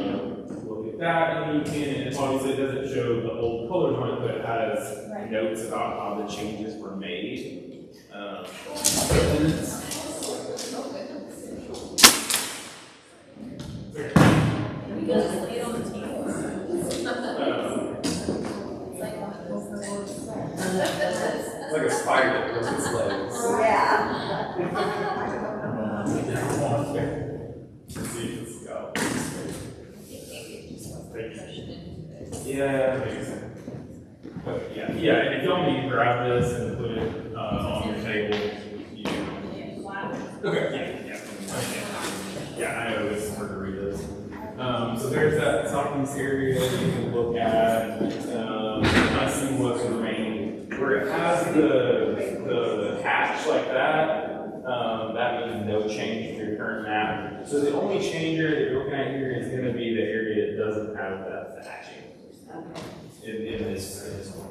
to look at that, and you can, and obviously it doesn't show the old colors on it, but it has Right. notes about how the changes were made. We can just lay it on the table. It's like one of those. It's like a spider that grows its legs. Yeah. See if it's got. Yeah, maybe so. But yeah, and if y'all need to grab this and put it on your table, you can. Okay, yeah, I know it's hard to read this. So there's that southeast area you can look at, I see what's remaining. Where it has the hatch like that, that means no change to your current map. So the only change area that you're looking at here is gonna be the area that doesn't have that hatching in this corner.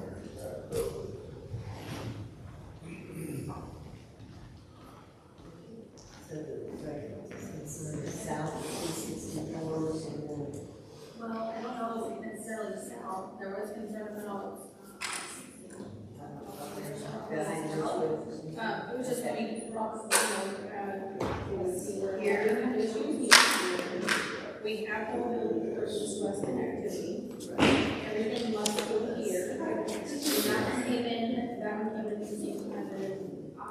Well, I don't know if necessarily south, there was concern about, it was just maybe rocks, here, we have no ability for east-west connectivity. Everything must go here. We're not given that much of a same kind of, I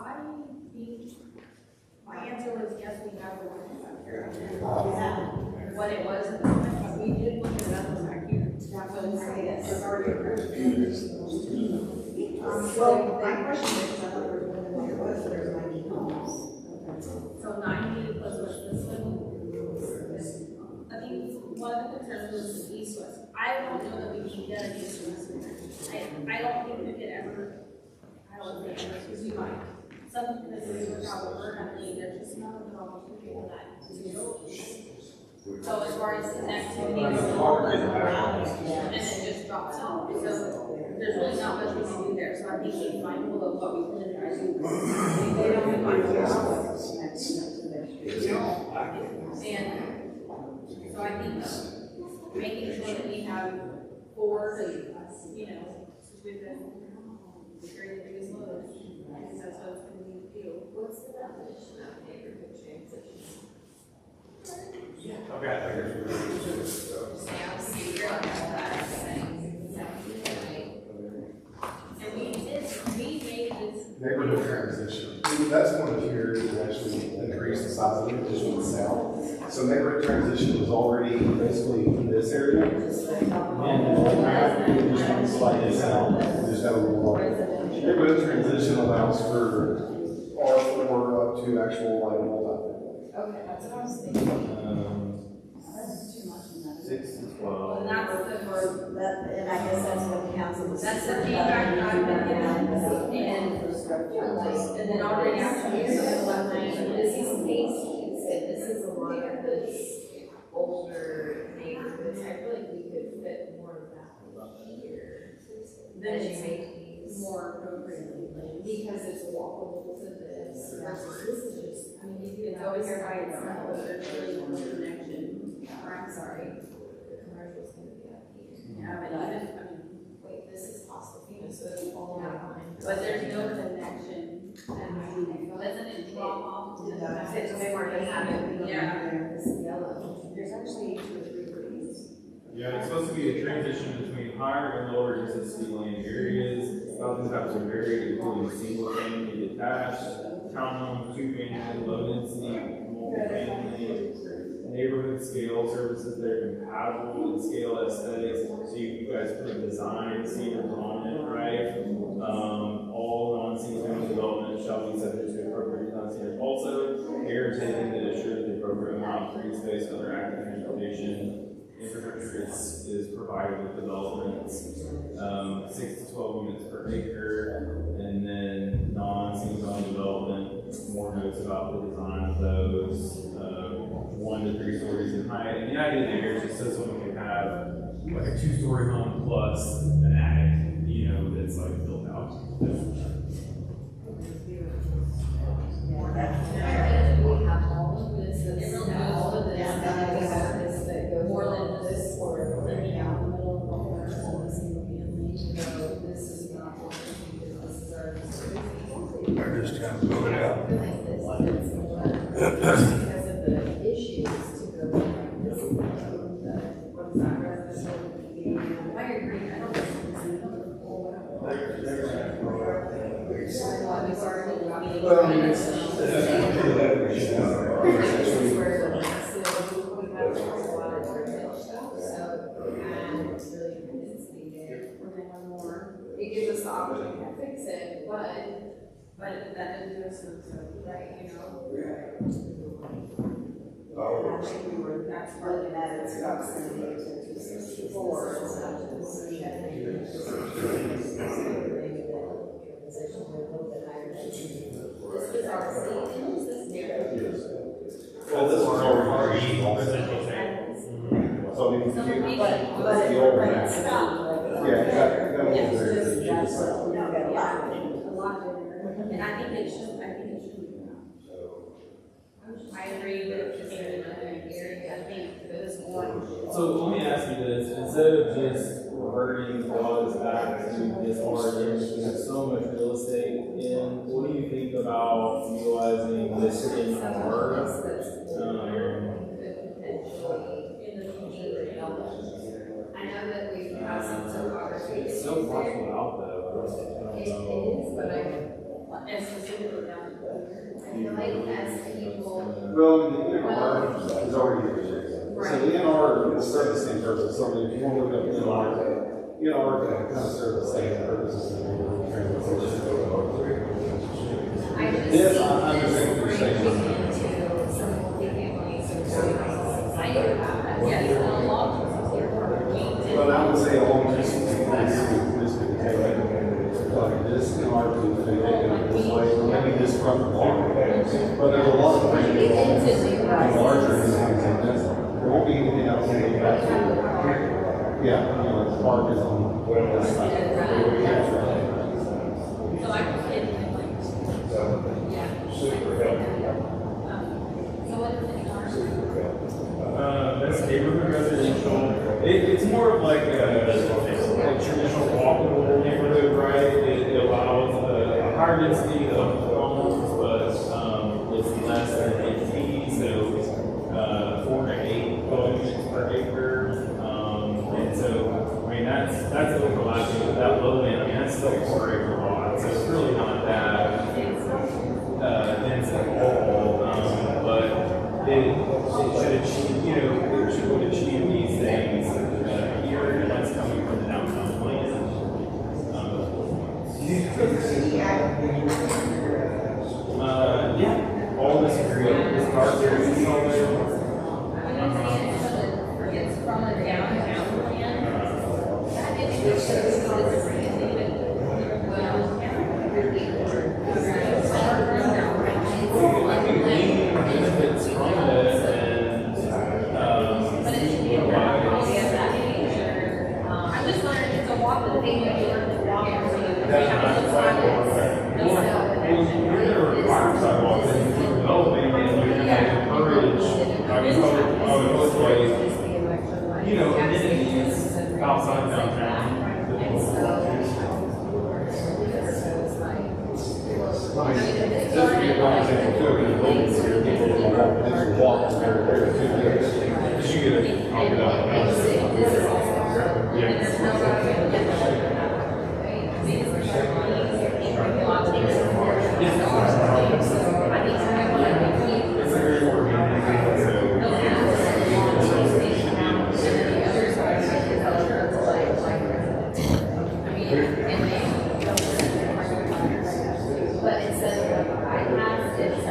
think, my answer was yes, we have the one up here. What it was, we did look it up back here. That was, it's already approved. Well, my question is, I thought there was one that was, there's 90 homes. So 90 plus what's this one? I think one of the concerns was the east-west. I don't know that we can get an east-west. I don't think we could ever, I don't think, because you might. Some of the cities are probably, I mean, there's just not a lot of people that do. So as far as connectivity, it's all around, and it just drops off. So there's really not much we can do there. So I think being mindful of what we put in there. They don't be mindful of. And so I think making sure that we have boards and, you know, with the very biggest load, I guess that's what it's going to need to do. What's the definition of neighborhood transition? And we made this. Neighborhood transition, that's one of here to actually increase the size of the addition south. So neighborhood transition was already basically in this area. And addition slightly south, there's no more. Neighborhood transition allows for R4 up to actual like multi-family. Okay, that's what I was thinking. 6 to 12. Well, and that's the first. And I guess that's what the council was. That's the feedback I've been given, and then already after you, so the one thing, This is Casey's, and this is a lot of this older neighborhoods. I feel like we could fit more of that here. then As you it's make these, more appropriately. because it's walkable to this versus this is just, I mean, you could It's over always here by find itself, but there's really no connection. Or I'm sorry, the commercial's gonna be up here. Yeah, but even, I mean, Wait, this is Costa-Fina, so it's all behind. but there's no connection. Doesn't it drop off to the back? It's more than having, Yeah. this yellow. There's actually 2 or 3 pretty Yeah, it's supposed to be a transition between higher and lower density land areas. Housing types are varied, including single family, detached, townhome, two family, low density, multi-family, neighborhood scale services that are compatible with scale aesthetics. So you guys put design standards on it, right? All non-single family development shall be subject to appropriate design standards. Also, care taken that assures the appropriate amount of free space, other active transportation. Infrastructure is provided with developments, 6 to 12 units per acre, and then non-single family development, more notes about the design of those, 1 to 3 stories in height. And the idea there is just so someone can have like a 2-story home plus an attic, you know, that's like built out. We have all of this, all of this, and we have this that goes more than this for living out in the middle of the whole single family. So this is not what we do, this is our. They're just trying to move it out. Because of the issues to go from this, what's that residential? I agree, I don't think it's Well, I mean, it's, it gives us the option to fix it, but that doesn't do us good, right, you know? That's part of that, it's got 264, it's not just This is our state, this is well, this is already residential. So I mean, if you, that's the old one. Yeah, that was very. And I think it should be. I agree with the area, I think this one. So let me ask you this, instead of just reverting laws back to this ordinance, we have so much real estate in, what do you think about utilizing this in our, I know that we have some topography. it's so parcel out though. It is, but and specifically down I feel like as people. Well, the NR is already there. So the NR will serve the same purpose. So if you want to look up NR can kind of serve the same purpose as the transportation. I just Yes, see I understand what you're saying. into some multi-family, I do have that, yes, and a lot of people are But I would say all this could take like this NR to take it this way, or maybe this front part. But there's a lot of things larger than this. There won't be anything else in the back. Yeah, the park is on this side. So I can fit in like. Yeah. So what is it? That's neighborhood residential. It's more of like a traditional walkable neighborhood, right? It allows a higher density of homes, but it's less than 18, so 4 to 8 dwelling units per acre. And so, I mean, that's overlapping with that low end. I mean, that's still a 4 acre lot, so it's really not that dense at all. But it should achieve, it should achieve these things here, and that's coming from the downtown plan. Yeah, all this agree. This car series is all there. It's from a downtown plan. I think it should I think gaining benefits from it, and but it should be a walk, of that nature. I'm just wondering, it's a walk that they can do, or walk or that's not sidewalk. You're gonna require sidewalks and you're developing, and you're gonna encourage, most ways, amenities outside downtown. Just to be a conversation too, because buildings here, people will walk very, very too. Did you get a copy of that? this is also, and there's no but instead of iPads, it's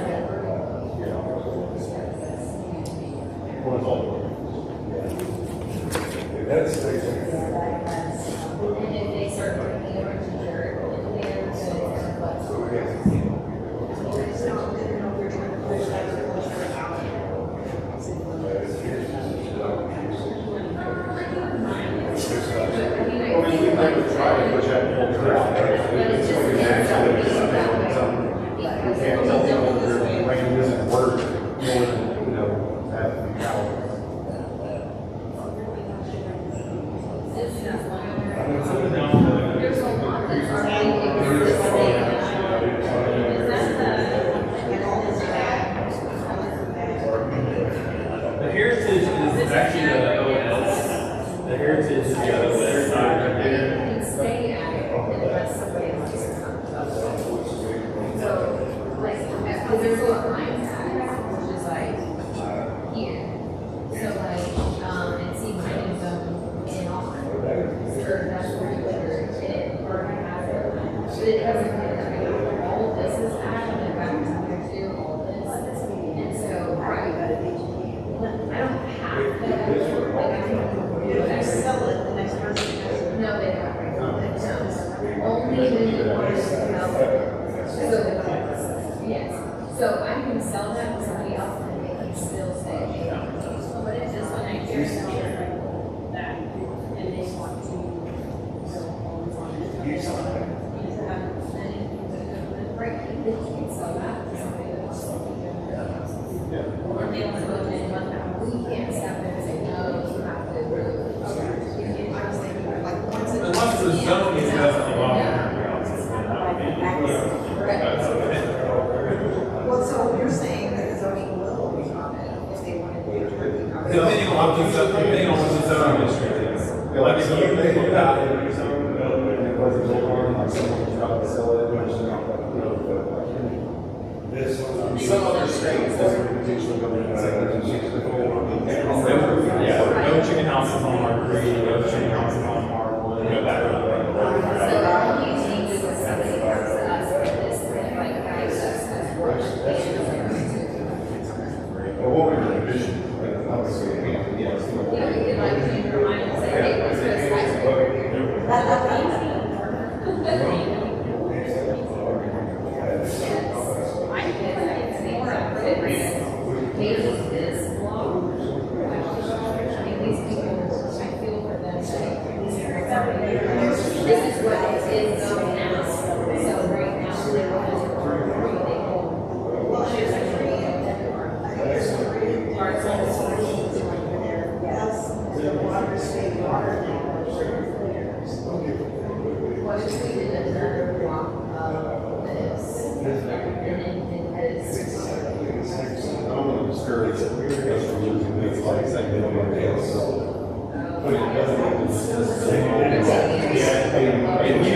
and if they start bringing over to their, The Heritage is actually the OS. The Heritage is the other side right there. you can stay at it unless somebody else is so, like, because there's a line tag, which is like here. So like, and see my name them in on, or that's where you put it, or I have it. But it doesn't matter. All of this is at, and then back to here too, all this. And so, right, I don't have that. Like, I can do it. Sell it, the next person. No, they don't. No. Only when you want to sell it. So, yes. So I can sell that to somebody else and they can still say, hey, But it's just when I hear something that, and they want to you sell that. Right, they can't sell that to somebody else. Or they don't go in, we can't step in and say, no, you have to approve. Okay. I was thinking, like, once it's. Unless the zone is definitely Yeah. Well, so you're saying that the zoning will be on it if they want to do it. Depending on what the zone district is. Yeah, like, so if they put out in your zone development, and it wasn't going on, like someone tried to sell it, which is not, like, you know, but this, some other states, this would potentially go in and say, there's a chicken Yeah, no chicken houses on our creek, no chicken houses on Marwood, no that. So all you change is somebody comes to us with this, like, guys, us, work. Well, what would your condition? Obviously, yes. Yeah, we could like change your mind and say, hey, what's this? This is what it is going now. So right now, they want to what if we did another block of this? And then this. I don't want to discourage it. Because we're using this, like, saying they don't want to else, so. But it doesn't, it's just saying. Yeah, if you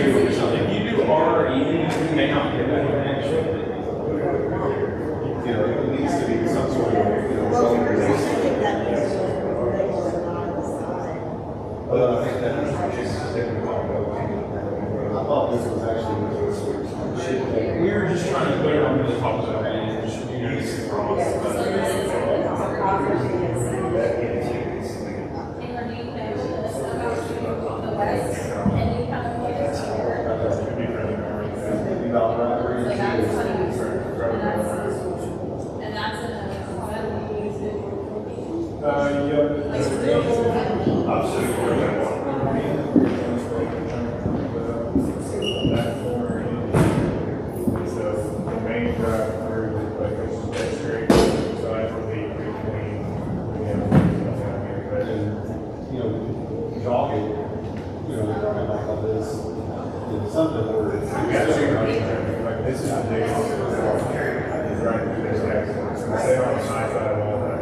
do RE, you may not get that connection. You know, it needs to be some sort of, you know, zoning regulation. But I think that is I thought this was actually. We were just trying to put it on the top of the range, you know, just across. Taylor, do you know this about the west? And you kind of look at So that's funny. and that's in a, jogging, you know, like this, something where it's. This is the big one. It's right through this next. Stay on the side of all that.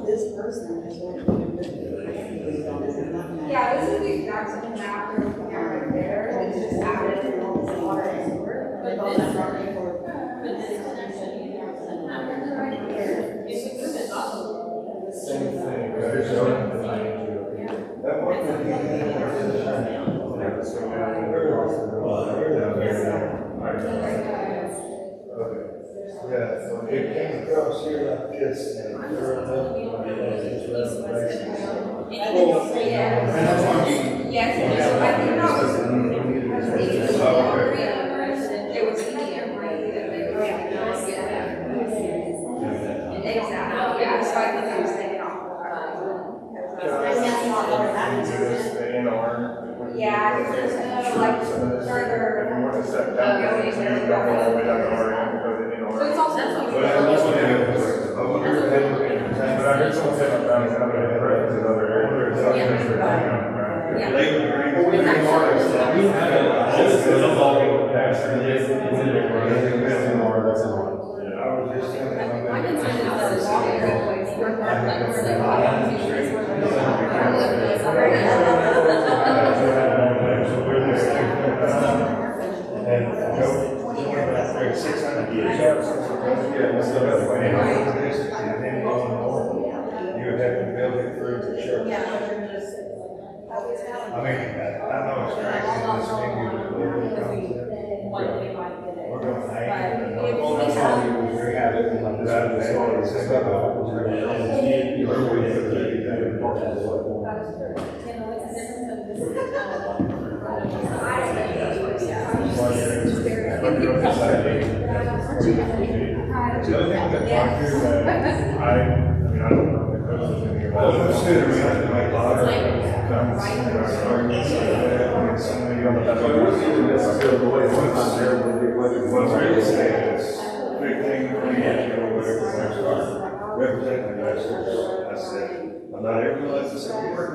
This person is going to be. Yeah, this is the exact same map we're looking at right there, and it's just added in all this water and sewer. But this connection, right here, if we move it up a little. Same thing. That one could be. Yeah, so it came across here like this and it curved up. Yes, I think that was. It was in the area that they were trying to get that. Exactly, yeah, so I think it was taken off. Yeah, I think there's no, like, further. So it's also. That's what But I heard someone say about that, it's not gonna hurt in other areas. You would have to build it through the church. I mean, I know it's crazy, this thing you would literally come to. We're gonna hang it, and I'm gonna tell you, we have it, and I'm driving that, it's just like, not everyone has the same work.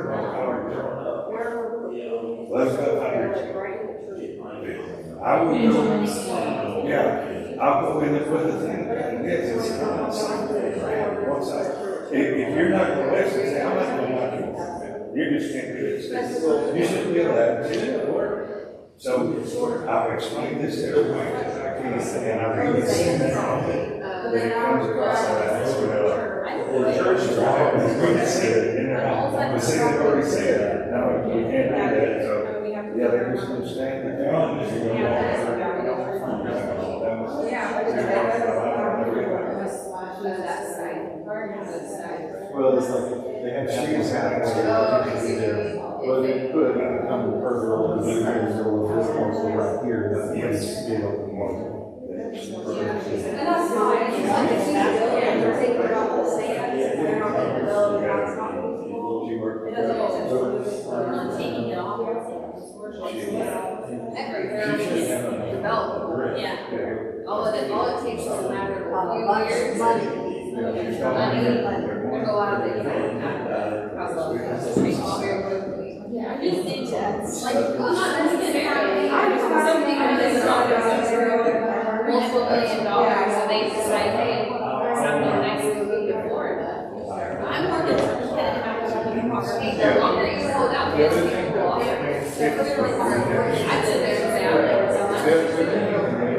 Let's go hire. I would go, yeah, I'll go in there with the thing, it's not something, one side. If you're not going to listen, say, I'm not going to like you just can't do this. You should be allowed to work. So I'll explain this to everybody, and I really see that when it comes across that, the church is always going to say it, and the city already said, no, you can't do that, so, yeah, they just understand the Well, it's like, they have streets out there, but it could come further over the years, or this also right here, that's the place to be able to walk. And that's fine, it's like if you build it, you're taking it off the sand, they're not gonna build it, that's not. It doesn't make sense. We're not taking it off. Every development. Yeah. All it takes is a matter of a few years. Money, there's a lot of things that happen. All very quickly. Yeah, I just think that, like, Well, not necessarily. Something that is not multiple $1 million, so they decide, hey, something nice to move to Florida. I'm more concerned with that. The longer you hold out, the less people will offer. I'd sit there and say, I'm never selling.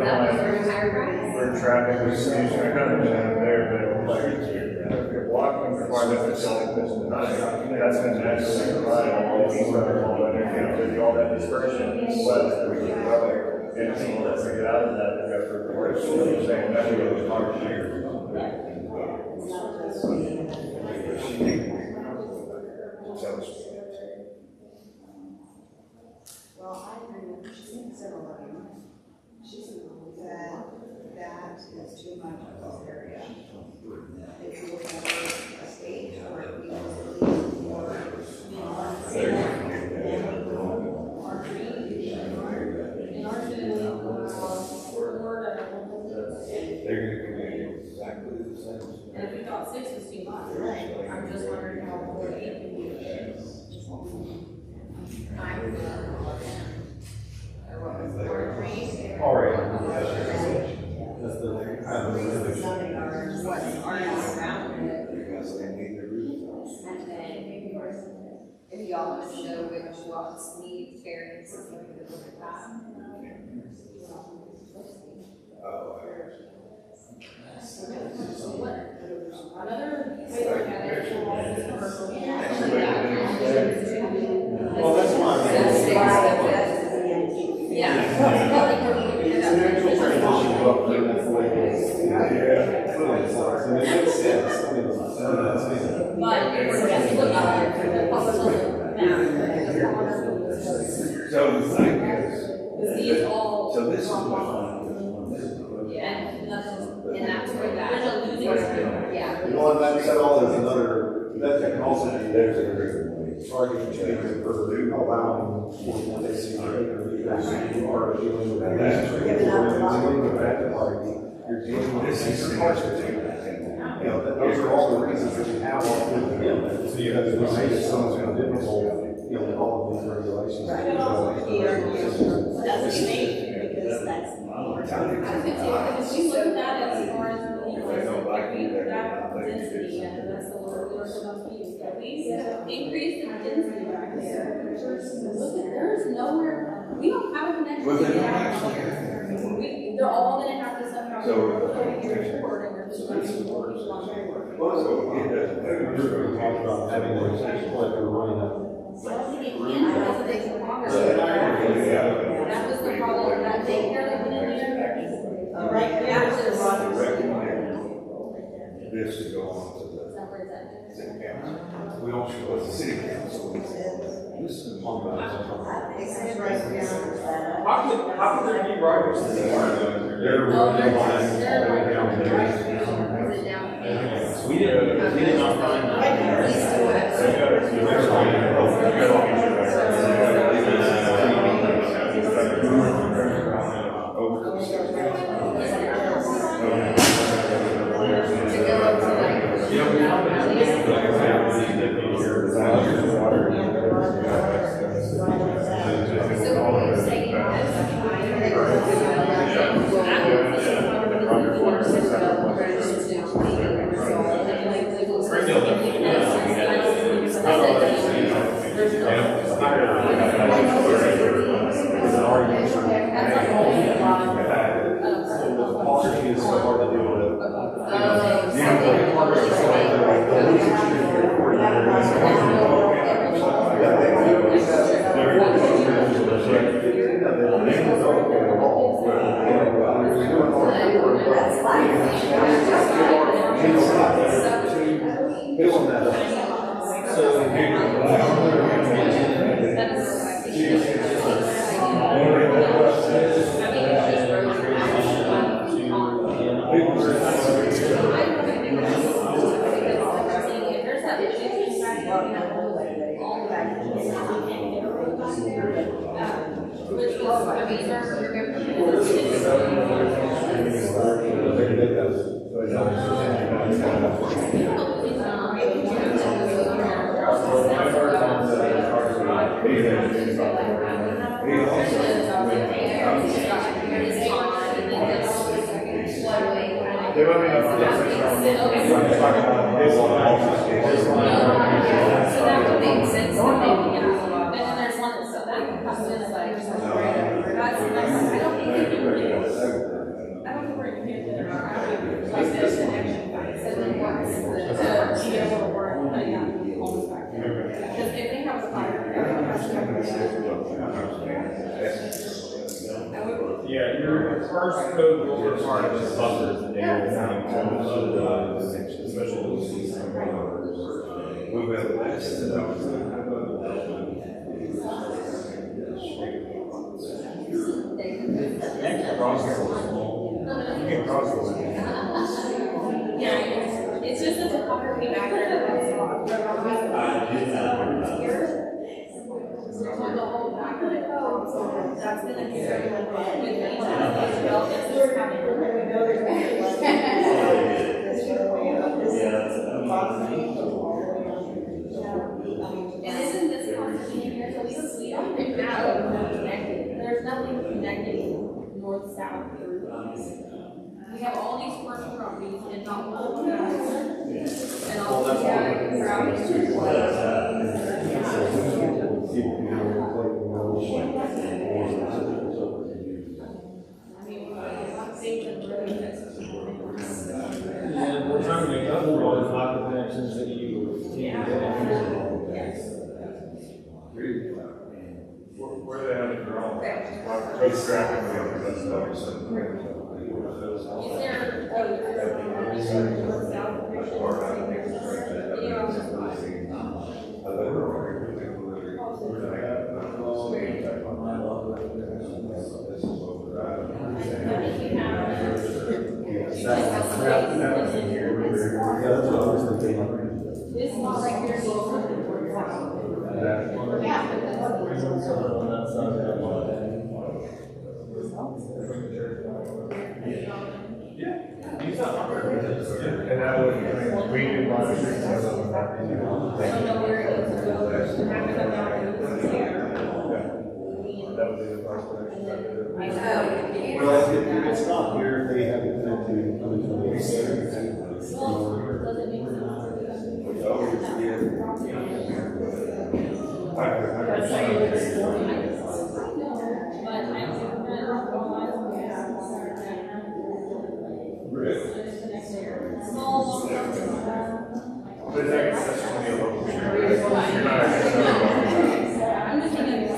That was their entire price. For traffic, we see, kind of there, but like, if walking requirement for selling this tonight, that's been naturally provided, all these stuff, all that, all that dispersion, but we keep going. And so let's get out of that, we have to report it, so we're saying that we have to talk to you. South Street. Well, I agree with several of you. That is too much of this area. If you look at a state or if you look They're gonna come in exactly the same. And if we thought 6 was too much, I'm just wondering how 4 to 8 can be. All right. That's the kind of. What's already around it, Because they need their roof. and then if y'all want to know which lots need variances, we could look at that. Another way to look at it is commercial. Well, that's fine. Yeah. Exponential transition up there, that's the way it is. Yeah. And it makes sense. I mean, it's not that sense. But if we're just looking at the possible map, So the thing is, these all. so this is what. Yeah, nothing. And that's where that. There's a losing streak. Yeah. You know what, that all is another, that can also be, there's a argument change for allowing what they see here, because you are dealing with that. You're dealing with that party, you're dealing with This is your culture. You know, those are all the reasons that you have all of them. So you have to make it so much more difficult, you know, with all of these regulations. That's a state, because that's. I think so, because we look at that as far as, that density, and that's the word we're supposed to use, at least increase the density back there. Look at, there's nowhere, we don't have a connection Well, to they get don't out. actually have. They're all gonna have to somehow. So- Report, and we're just running board. So it doesn't matter. You're going to talk about having a section like they're running up. That was the problem, that daycare that went in there. Right, That was just. This to go on to the city council. We don't show the city council. This is one of those. How could there be writers? They're running down there. We did not find Policy is so hard to do with. That's fine. Yeah, your first code will require the buffers and they will count all of the, especially those. we will last. Yeah, it's just a topography background. On the whole back of the code, so that's gonna be very important with the development that's coming. And isn't this constantly in here, so we don't have connected, there's nothing connecting north-south through these. We have all these commercial properties and not one of them has. And all the properties. And we're trying to make up for all these lack of connections that you can't get. Where they have it drawn, coast traffic, that's Is there this lot right here goes from the north south. And that would, we do a lot of streets. I don't know where it needs to go, there's not gonna come out and it's here. That would be the first connection. I know. Well, if it's not here, they have it connected coming to the east. Well, does it make sense? But I don't But that's only a local street. You're not actually. I'm just thinking.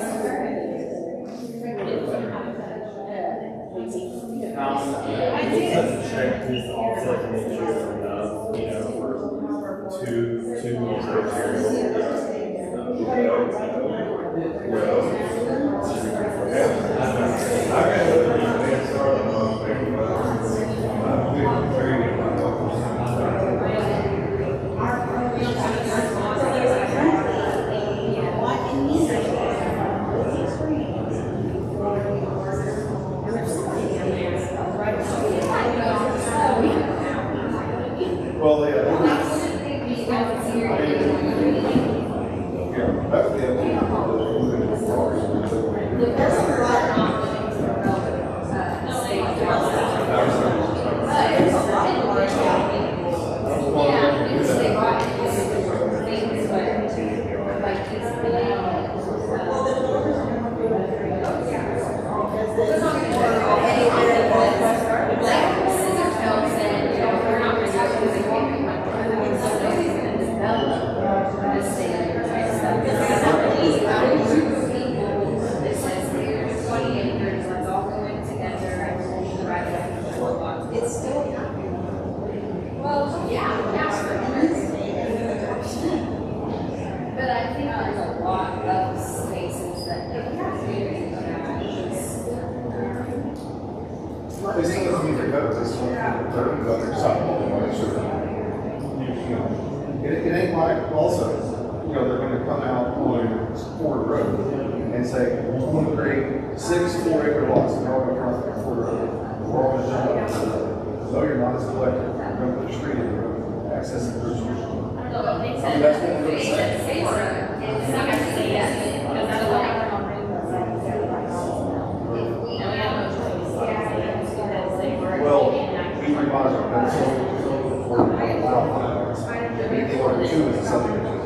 I did. Check this also to make sure, two Well, yeah. That would be It's still Well, yeah, but I think there's a lot of spaces that they can do that. These things need to go, this one, they're it ain't like, also, they're gonna come out on Ford Road and say, we're gonna create 6 4-acre lots, and they're all gonna cross that Ford Road. We're all gonna jump up. No, you're not, it's collective, you're gonna put a street in, you're gonna access it through the street. No, but they said, That's what we're they saying. said, it's not gonna say yes, because that's what happened on Rainbow. We have no choice. Well, we revise our code, so we're allowed, anything over 2 is a subdivision.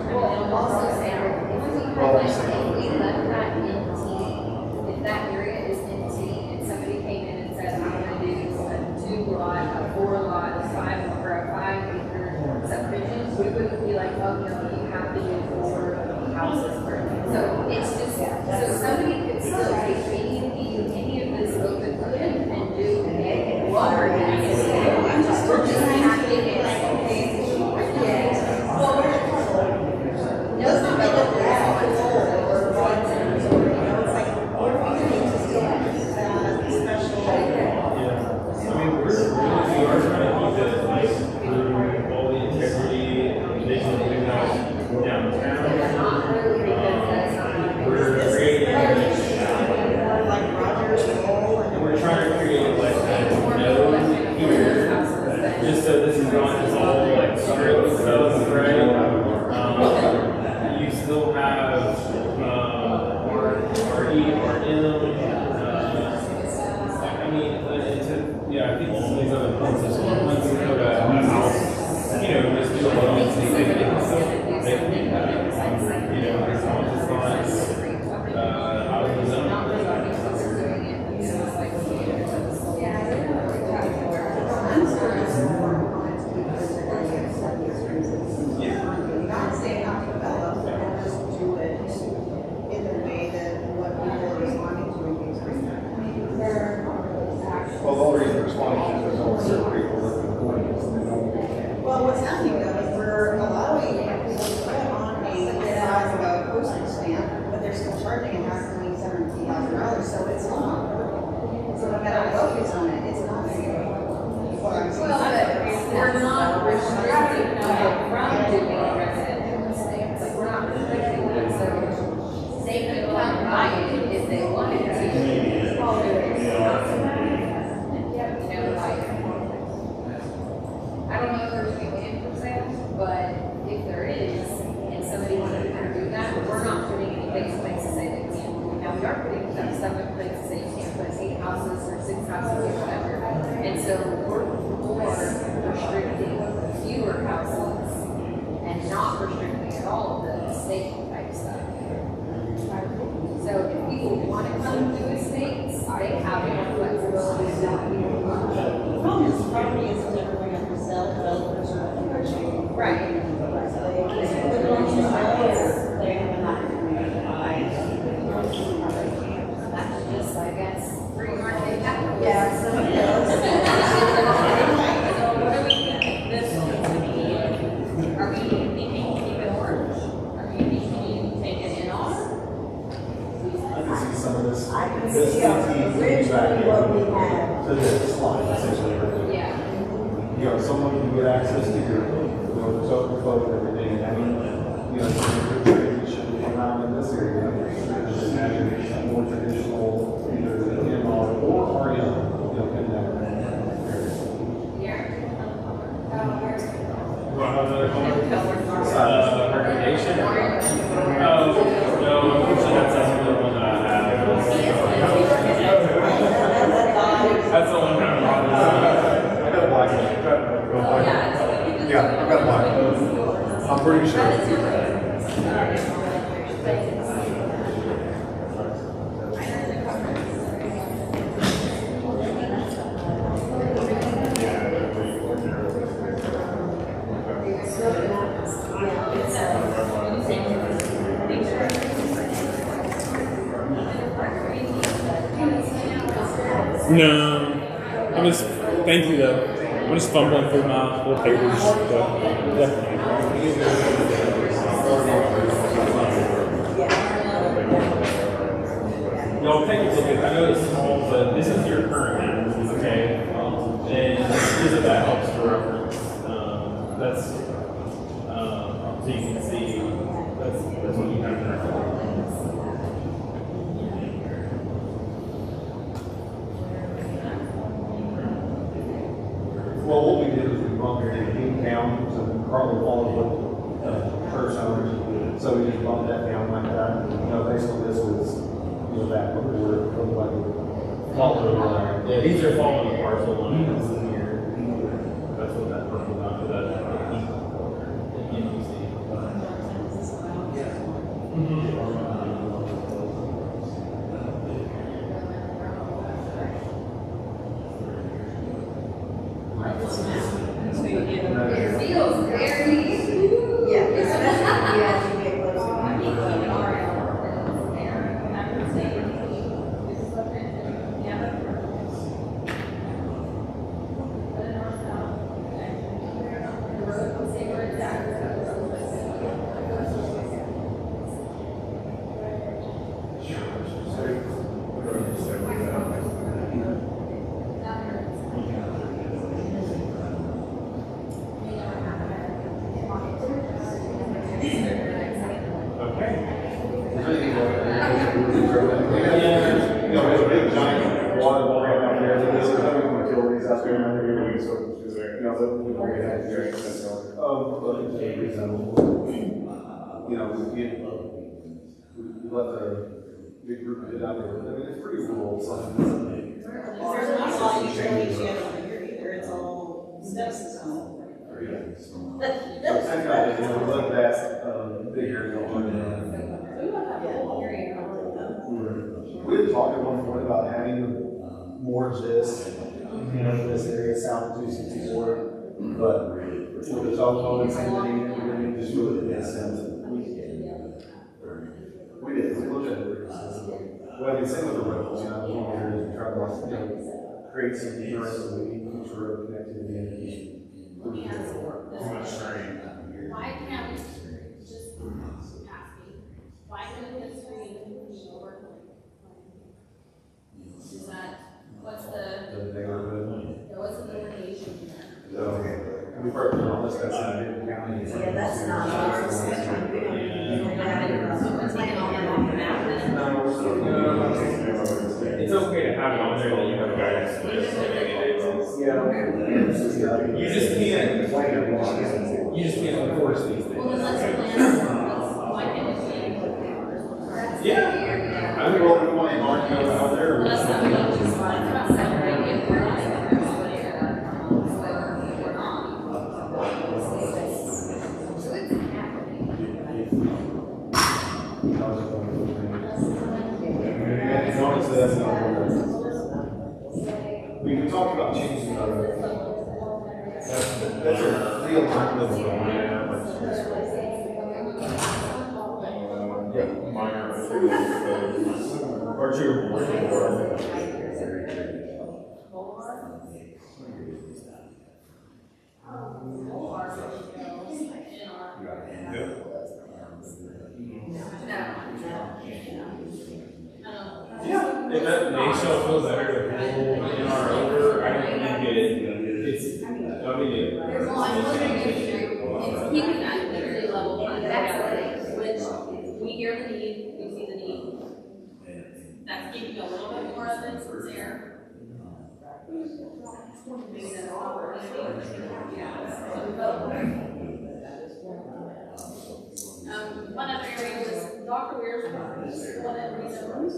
Also, Sarah, if we left that empty, if that area is empty and somebody came in and said, I'm gonna do a 2-lot, a 4-lot, a 5-acre subdivision, we wouldn't be like, oh, no, you have to do 4 houses per. So it's just, so somebody could still take any of this open land and do water. We're just hacking it. Yeah. Well, still have, RE, RM, I mean, yeah, I think some of these other places, once you go to a house, you know, just do a loan, they can still, they can do that. You know, as long as it's not, out of the zone. Not say how to develop, and just do it in the way that what people are responding to in these Well, the only reason they're responding to is there's only certain people that are doing it, and they don't. Well, what's happening though is we're allowing people to put on a size of a postage stamp, but they're still charging and not doing $17,000, so it's not. So no matter what we zone it, it's not. What I'm saying. Well, but we're not restricting people from doing residential estates, like, we're not restricting them, so they could come buy it if they wanted to. You know, like, I don't know if there's a land for sale, but if there is, and somebody wanted to do that, we're not putting anything in place to say they can't. Now, we are putting that stuff in place to say you can't put 8 houses or 6 houses or whatever, and so we're more restricting fewer houses and not restricting at all the estate type stuff. So if people want to come to estates, they have more flexibility than people want. The problem is property is never going to sell, developers are approaching. Right. But once you sell it, they're not going to buy. That's just, I guess, free market capital. Yeah, so it So what are we thinking this is going to be? Are we thinking keep it orange? Are we thinking take it in off? I can see some of this. I can this see CT originally what we had. to this slide, essentially. Yeah. You know, someone can get access to your, you know, token code and everything, I mean, you know, some good should be around in this area. And have more traditional, either in-law or RM, you know, in that area. You want another recommendation? No, unfortunately, that's the only one that I have. That's the one that I I got a black one. Yeah, I've got a black one. I'm pretty sure. No, I'm just, thank you though. I'm just fumbling through my little papers. So, yeah. Y'all take a look at, I know it's small, but this is your current map, okay? And just if that helps for reference, that's, so you can see, that's what you have there. Well, what we did is we bumped it to King County, so Carly followed with church owners. So we just bumped that down like that. You know, basically this was, you know, that before, like, followed. Yeah, these are following the parcel lines in here. That's what that purple dot, that NBC. It feels very. Yeah, especially as you get closer. you know, we let the big group get out there. I mean, it's pretty rural, so. There's not a lot of utilities yet over here either, it's all steps and stuff. Think about it, you know, we look at that, big area on, we had talked at one point about having more of this, you know, this area south of 264, but with the telephone and something, we didn't just really make sense. We didn't, we looked at it. Well, I mean, same with the roads, you know, one area we try to, you know, create some endurance so we can keep road connectivity and. Let me ask you this question. Why can't we just ask me, why couldn't this screen be over? Is that, what's the delineation there? So, we worked on this, that's in Benton County. Yeah, that's not ours. We don't have it on the plan on the map. It's okay to have it on there that you have a guidance list. You just can't enforce these things. Well, then let's plan, why can't it be? Yeah. I think what we want to mark out there. Let's not, just like, separate if we're not, or not. As long as that's not what we talked about changing that's a real time limit. Yeah, minor. Or two. Yeah, if that makes y'all feel better to pull in our over, I don't think it's, I mean, Well, I'm wondering if it's keeping that literally level fund, which we hear the need, we see the need. That's keeping a little bit more of it there. Maybe that's all we're one other area was Dr. Weir's property, one of the reasons.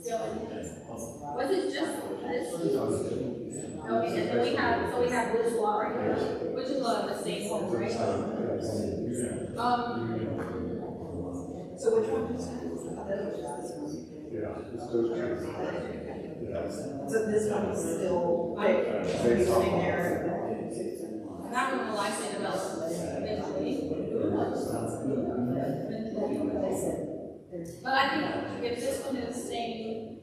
Still in this. Was it just this? Okay, and then we have this lot right here, which is a state home, right? So which one is that? So this one is still existing there? That one will likely develop eventually. But I think if this one is staying,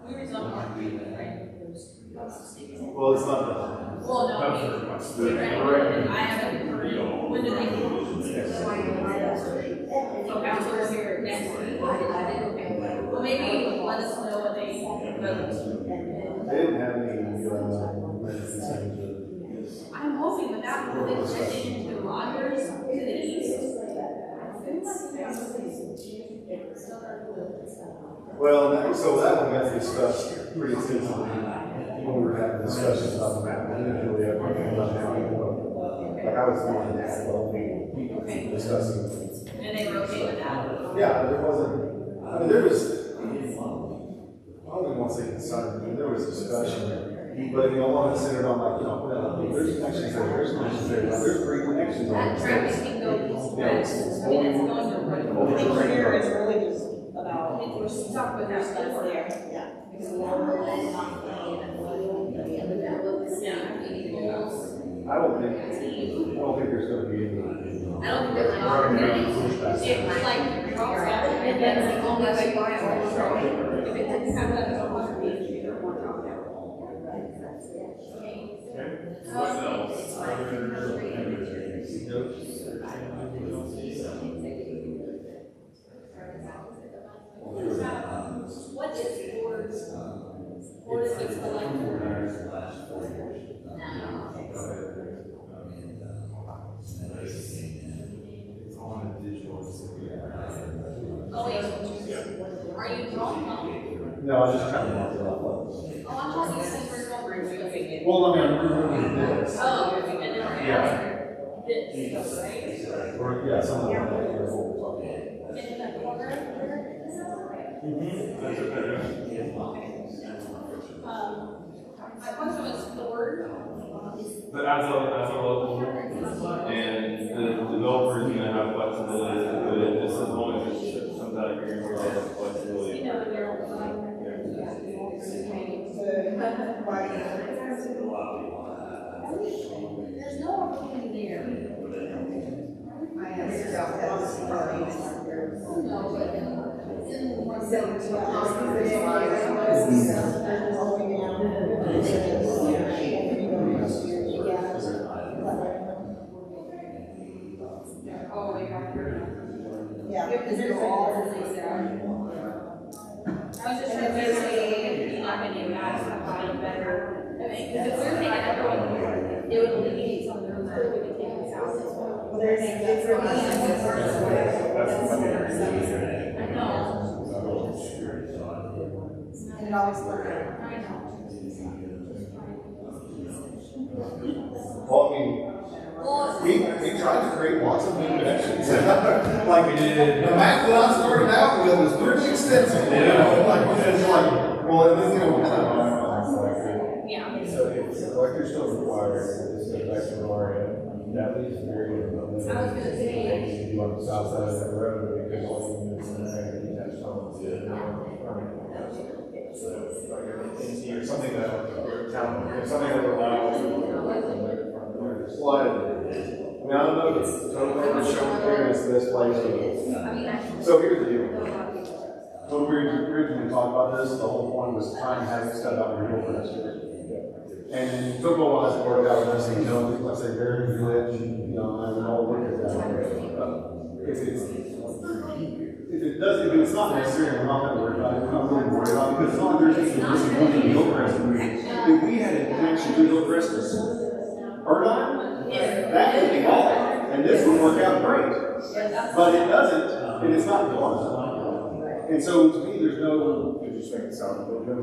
we were on our right? Well, it's not. Well, no, I haven't heard, when do they? So councilors here next week. Well, maybe let us know what they vote. They didn't have any, I'm hoping that that will be sending into the lawyers to the east. well, so that one got discussed pretty extensively when we were having discussions about the map. Usually, like I was doing that, discussing. And they were okay with that. Yeah, there wasn't, I mean, there was, I don't even want to say concern, I mean, there was discussion, but you know, a lot of it centered on like, you know, well, there's connections there, there's connections there, there's three connections on That this. traffic can go east, west, I mean, it's going to I think here is really just about, we're talking about that stuff there. yeah. I don't think there's gonna be any. I don't think there's an opportunity. It's like, drops out, and then it's only like, if it didn't have that, it's almost be. What else? What is Board of Six Select Board? Oh, wait. Are you drawing on? No, I just kind of marked it off. Oh, I thought you said we're going to. Well, I mean, I'm removing this. Oh, and then we're Yeah. this, right? Or, yeah, something like that. And in that corner there. My question was Ford. But as a local, and the developer is gonna have flexibility to do it, just as long as it comes out of here, where they have flexibility. You know, they're. There's no opportunity there. I have that's probably. No, but it's in one Oh, Yeah. because there's all the things there. I was just trying to say, you're not gonna do that, so probably better. I mean, because if we're taking everyone here, it would alleviate some of the rooms that we could take this out as well. Well, there's, it's for me, I know. and it always works. I know. Well, I mean, Well, we tried to create lots of new connections. Like, We did. the map that I started out with was pretty extensive, you know, like, it's like, well, and then, you know, kind of, yeah. So if electric still required, this goes back to Gloria, that leaves very little. I was gonna say- You on the south side of that road, because all you do is detached homes. So, like, or something that, your town, something that would allow. slide. I mean, I don't know, if total show clearness this place. I mean, So here's the deal. When we originally talked about this, the whole point was trying to have it set up real fast. And it took a while to work out this, you know, let's say very glitch, you know, and all look at that. If it does, if it's not necessary, I'm not that worried about it, I'm not really worried about it, because as long as there's just one in Hillcrest, if we had a connection to Hillcrest, or not, that would be awesome, and this would work out great. But it doesn't, and it's not going. And so to me, there's no. Did you make it sound a little bit?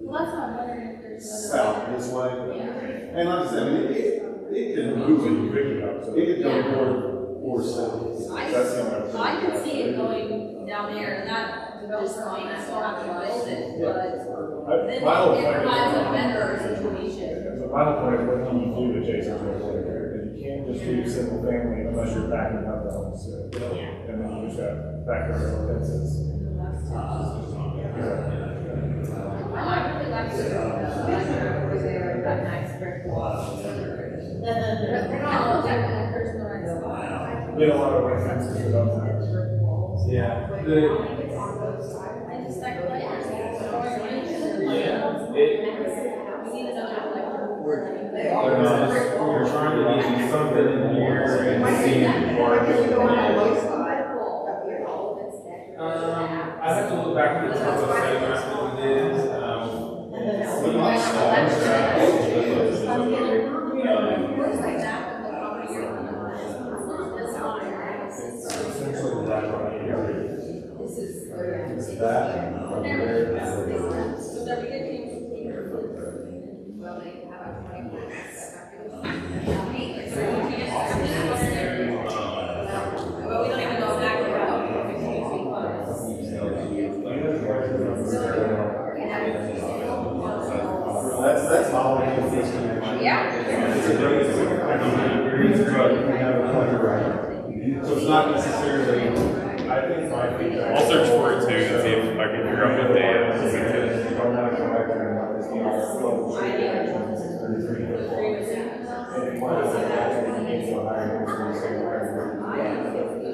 well, that's what I'm wondering if there's South another. this way. Yeah. And like I said, I mean, it can move, it could go north or south. I can see it going down there, and that develops going, I still have to build it, but then it My whole point provides a is, better situation. so my whole point is, what can you do adjacent to it? Because you can't just do single family unless you're backing up the homes. And then you just got backyard fences. I really like the over there, that nice brick wall. They're not all that when a person the right spot. Get a lot of white fences for those. Yeah. I just like layers. Yeah. We need another layer. We're trying to get something in here and see it before I go. I have to look back at the top of the map that we did. Where's like that with the property you're on? This line. Essentially, that right here. This is. Is that. So that we get to. Well, they have a 20. But we don't even know exactly how. That's my whole thing with this connection. Yeah. It's a great, but we have a point right. So it's not necessarily. I think my feedback. I'll search for it too and see if I can figure out what day it is.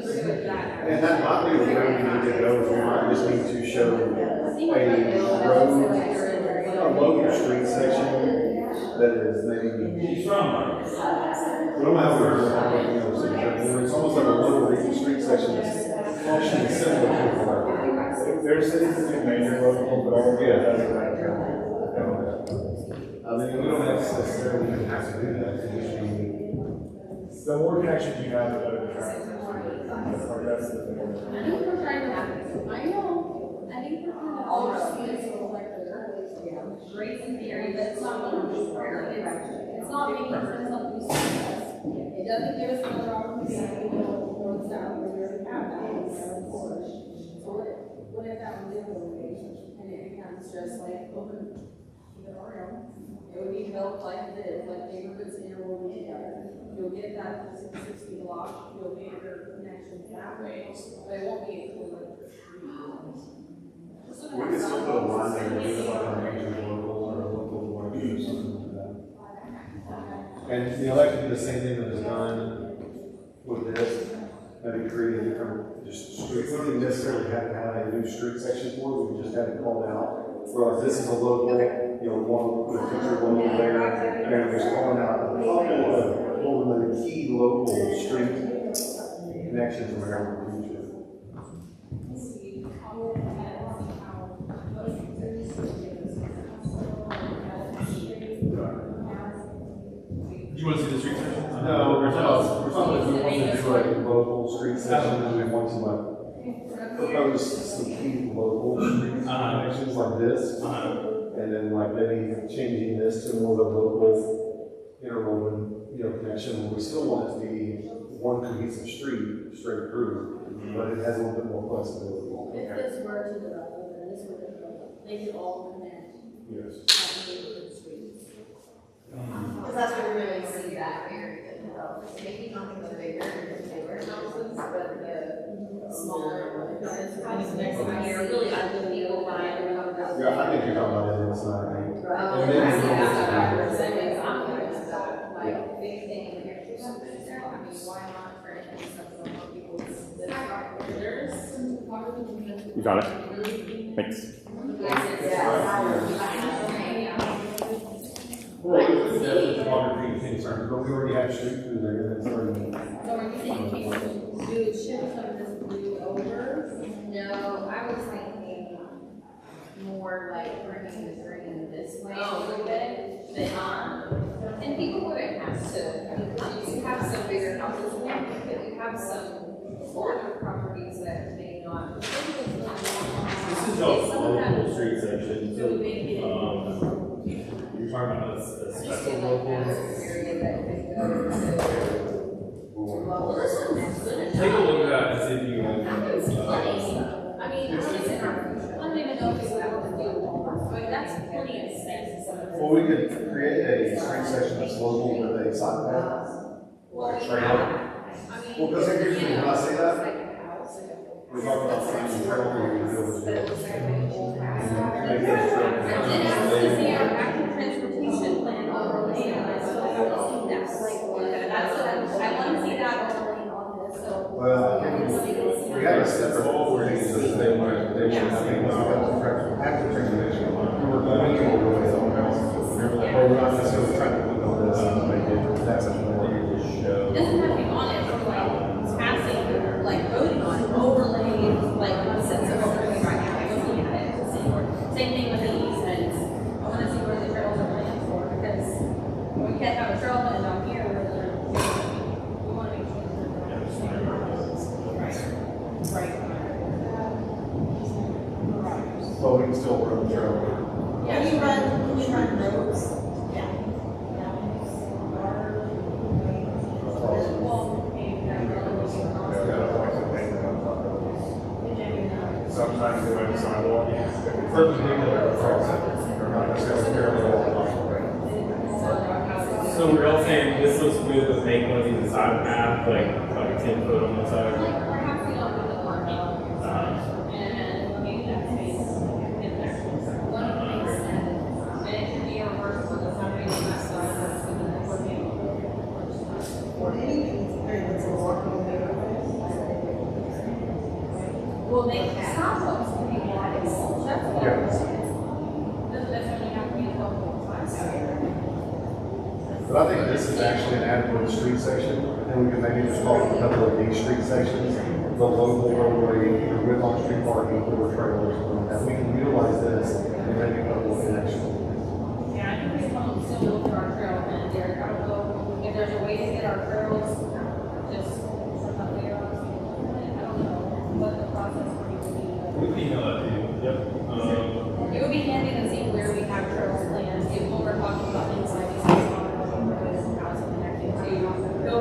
And that might be where we need to go, we might just need to show a local street section that is maybe. She's from. We don't have to, it's almost like a local regional street section that's functioning similar to the. There's cities that do major local, but all Yeah. I I mean, we don't necessarily even have to do that, we just need. The more connections you have, the better the traffic. That's the thing. I think we're trying to, I know, I think we're trying to all see this as like the great in theory, but it's not going to be fair. It's not making sense of these things. It doesn't give us another opportunity to go north, south, we already have that, so what if that was the other way, and it becomes just like open, keep it around? It would be built like this, like neighborhoods interwoven together. You'll get that 60 block, you'll get your connections that way, but it won't be equivalent. We could still put a line there, maybe like our major local or local one or something like that. And, you know, that could be the same thing that was done with this, maybe create a different, just street, we don't necessarily have to have a new street section for it, we just have it called out. Whereas this is a local, you know, one with a picture of local there, and just calling out a couple of the key local street connections around the future. You want to see the street section? No, we're talking, we want to do like a local street section, and we want to like propose some key local street connections like this. And then like maybe changing this to more of a local interwoven, you know, connection, where we still want it to be one cohesive street straight through, but it has a little bit more flexibility. If this were to develop, and this were to develop, they could all connect Yes. at neighborhood streets. Because that's what we really see that area develop, maybe not the bigger houses, but the smaller, because next year, really ideal line. Yeah, I think you're talking about it inside. Oh, And then- I see that's what I'm saying, I'm curious about, like, big thing in here, I mean, why not for instance, some more people You got it? Thanks. Well, it's definitely topography concerns, but we already have street through there, that's already. So are you thinking do shift some of this blue over? No, I was thinking more like bringing the green this way a little bit, but, and people wouldn't have to, I mean, because you have some bigger houses, but you have some larger properties that may not. This is all local street section, so, you're talking about a special local. Area that could go to. Take a look at that and see if you want. I mean, I don't even know if it's that to do. I mean, that's plenty of space. Well, we could create a street section that's local with a sidewalk. Well, Trail. I mean. Well, because here's the thing, when I say that, we're talking about finding trail here in the village. Make those And then after the active transportation plan overlay, I still have to see that, like, that's what I want to see that overlay on this, so. Well, I think we have a separate ordinance that they want, they should have active transportation. We're going to overlay it on else. Or we're not necessarily trying to put on this and make it, that's a more. It doesn't have to be on it for like passing, or like voting on it, overlay, like, since it's overlay right now, looking at it, to see where, same thing with the easements. I wanna see where the trails are planned for, because we can't have a trail plan down here, where they're, we wanna make sure that they're. Right. Well, we can still run the trail. Can you run roads? Yeah. Sometimes they went sidewalk. Perpendicular across it, they're not necessarily parallel. So we're all saying this looks good, but make one of these a side path, like 10 foot on the side. Perhaps we don't do the parking, and maybe that space in there. One of the things, and it could be a reverse for the somebody on that side, that's the parking. Or anything that's a walking Well, they stop those to be wide, that's what I'm saying. That's when you have to be a couple of times. But I think this is actually an adequate street section, and we can maybe just call it a couple of these street sections, the local roadway, either with on-street parking or trailers, and we can utilize this and maybe a couple of connections. Yeah, I think we come still look for our trail, and Derek, I don't know if there's a way to get our trails, just up there, I don't know what the process would be. We can email that to you. Yep. It would be handy to see where we have trails planned, if when we're talking about things like these, how it's connected to, go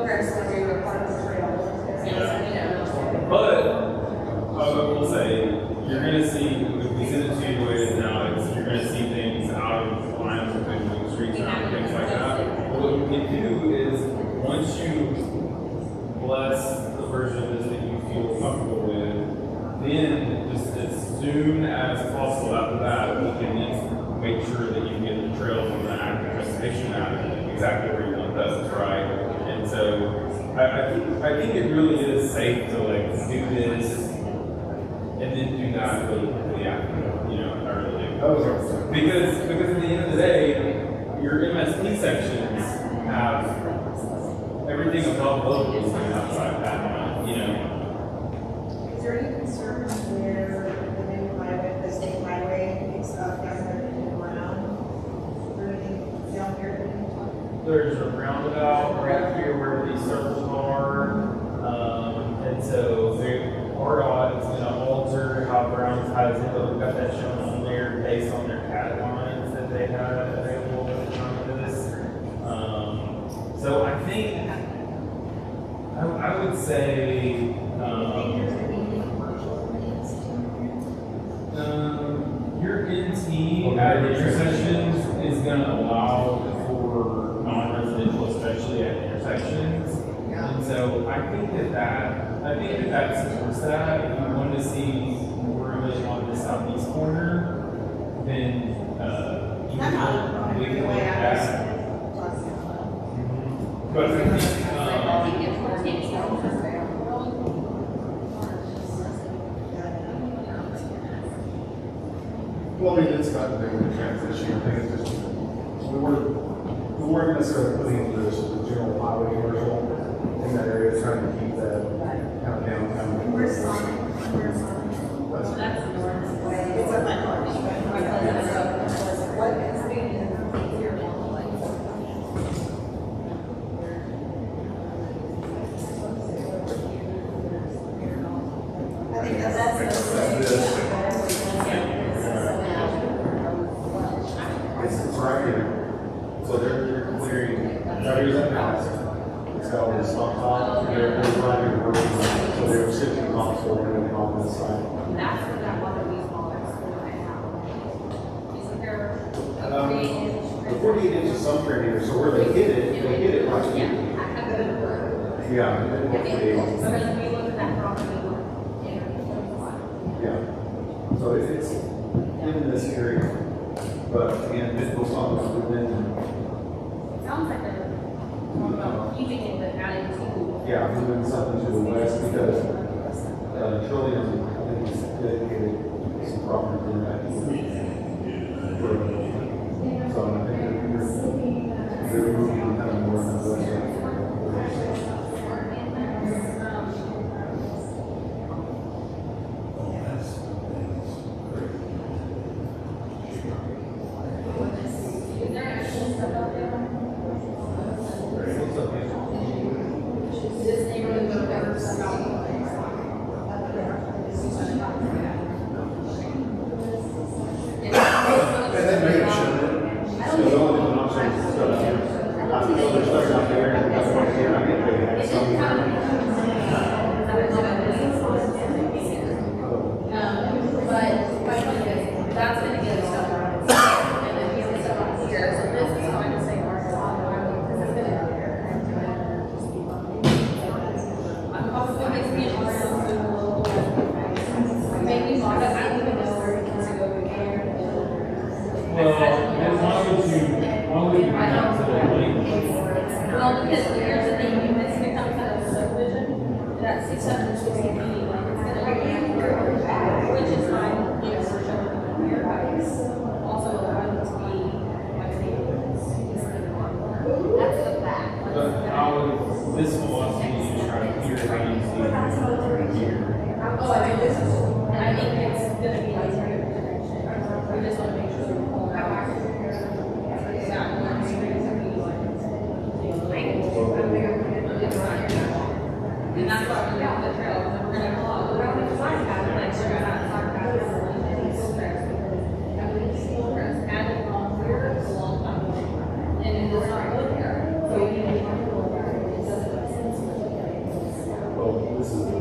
then just as soon as possible after that, we can then make sure that you can get the trails on the active preservation map exactly where you want those, right? And so I think it really is safe to like do this and then do that really after, you know, I really do. Because at the end of the day, your MSP sections have everything above local is going outside that line, you know. Is there any concern where the new highway, the state highway, is up there around? Or anything down here that we can talk about? There's a roundabout right here where these circles are, and so RDOT is gonna alter how Brown ties it, but we've got that shown on there based on their CAD lines that they had available at the time of this. So I think, I would say, your NT at intersections is gonna allow for non-residential, especially at intersections. And so I think that supports that. If you want to see more of it on the southeast corner, then, we can look at that. But I think, Well, I mean, it's got to do with the transition. I think it's just, we weren't necessarily putting the general highway commercial in that area, trying to keep that kind of downtown. Where's Sonic? That's the north way. It's up that north. What is I think that's It's right here. So they're clearing, right here's that house. It's got all this stuff on, they're right here working on it. So they're shifting off, so we're going on this side. That's where that one of these smaller school right now. Isn't there a 48-inch? The 48 inches somewhere here, so where they hit it right here. Yeah, I have it in the room. Yeah. and then Okay, 48. so then we look at that property. Yeah. So it's in this area. But again, it goes on within, Sounds like they're talking about keeping it but adding to. yeah, moving something to the west because Trillium, I think, is dedicated some property in that. So I think they're moving kind of more than the west. Is there actually stuff out there? This neighborhood would have ever stopped. And then maybe should, there's only one option, so, I feel there's stuff out there, and that's why I get paid, some. But my point is, that's gonna get stuff around, and then you have stuff out here, so this is going to say because it's gonna go here. I'm probably makes me interested in the local, maybe not, I don't even know where it can go here. well, why would you bring that to the link? Well, because here's the thing, if this becomes a subdivision, that 660 feet, like, it's gonna be here, which is fine, you know, we're showing here, but also allowing it to be like That's the back. But how would this philosophy you try to hear how you see it here? Oh, I think this is, and I think it's gonna be like here. We just wanna make sure we pull that back. Exactly. And that's why we're doing the trails, and we're gonna pull, we're gonna design that, like, so we're not talking about this, like, school trails. School trails added on here a long time ago, and it does not go there, so you need to be comfortable with that, it doesn't make sense. Well, this is the.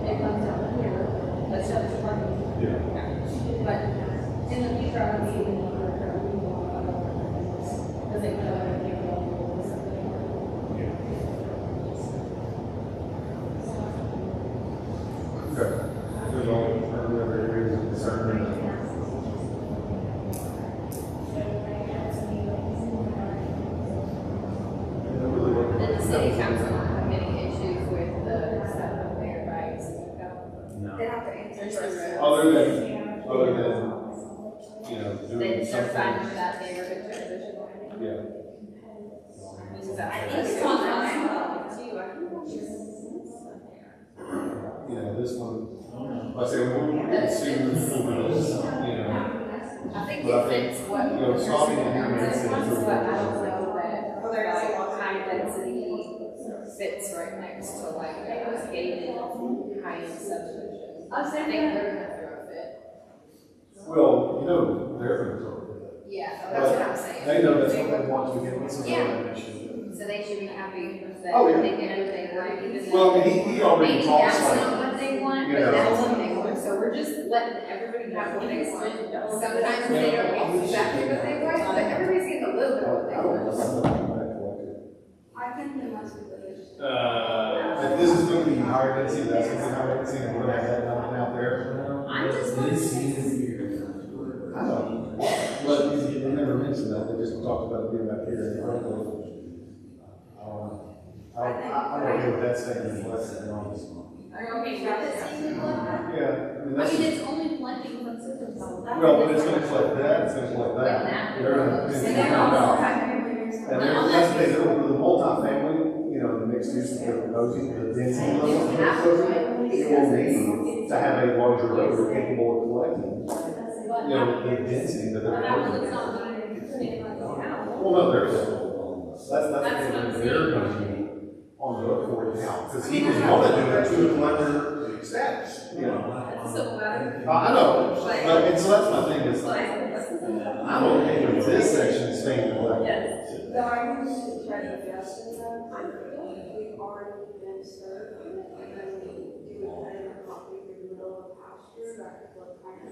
It comes down here, that's just the parking. Yeah. But in the future, I would be even more careful because they know that people will something. Okay. There's all, any other areas of concern? And the city council won't have any issues with the stuff up there, right? They have to answer. Other than, you know, doing They're something. fine with that neighborhood transition. Yeah. I think it's on us too. You know, this one, I say, we'll see, you know. I think But I it think, fits what. you know, stopping in here makes it But I don't improve. know that, like, high density fits right next to like a gated high-end subdivision. I think they're gonna throw a fit. Well, you know, they're going to. Yeah, that's what I'm saying. They know that's what they want to get, this is Yeah. what they should. So they should be happy that Oh, yeah. they get what they want, even Well, though I mean, he already maybe talks that's like, not what they want, you but know. that's what they want. So we're just letting everybody have what they want. Sometimes they don't get exactly what they want, but everybody's getting a little bit of what they want. I think they must be the. If this is going to be higher density, that's going to be higher density, and we're going to have that nothing out there. I'm just wondering. I know, but they never mentioned that, they just talked about it being back here in Franklin. I'm okay with that statement, less than honest. Are you okay with that statement? Yeah, I mean, I that's. mean, it's only collecting from systems. Well, but it's gonna collect that, it's gonna collect that. They're gonna. And it's they're gonna all come out. And that's the thing, the multifamily, you know, the mixed use that they're proposing, the density level that they're proposing, it will need to have a larger road capable of collecting, you know, the density that they're That was proposing. not putting like a house. Well, no, that's the thing, they're gonna be on the hook for it now, because he was gonna do it to a collector status, you know. It's a civil matter. I know, but, and so that's my thing, is like, I'm okay with this section staying collected. Yes. The argument to try to adjust it, though, we've already been served, and then we do it in a copy in the middle of pasture, that could look kind of.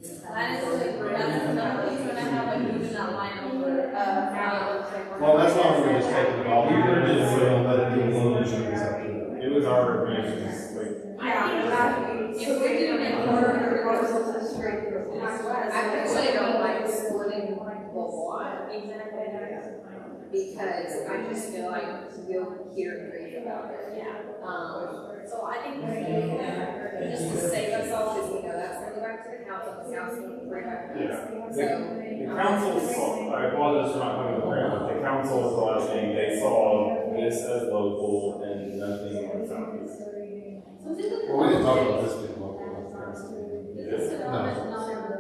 That is like, that's another reason I have like moving that line over, how it looks like. Well, that's why we're just taking it all, we were just gonna let it be alone, so it's up to them. It was our recommendation, like, If we're doing it for parcels to straight through. I actually don't like splitting the lot. Because I just feel like we'll hear grief about it. So I think Just to save us all, because we know that's gonna go back to the council will bring back this. Yeah. So. the council saw, I apologize for not coming to the ground, but the council was the last thing, they saw this as local and nothing on Southeast. Well, we didn't talk about this being local. No,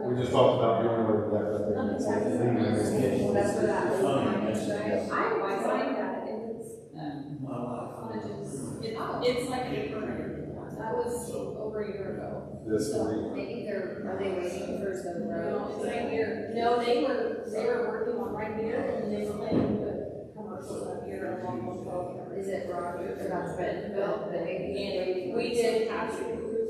we just talked about doing away with that, right there. It's like, leaving this. That's where that was. I find that it's like a permit. That was over a year ago. This one. maybe are they waiting for the road? It's right here. No, they were working on right here and they were planning to put commercials up here along the road. Is it wrong, or that's been built, but maybe. And we did have to,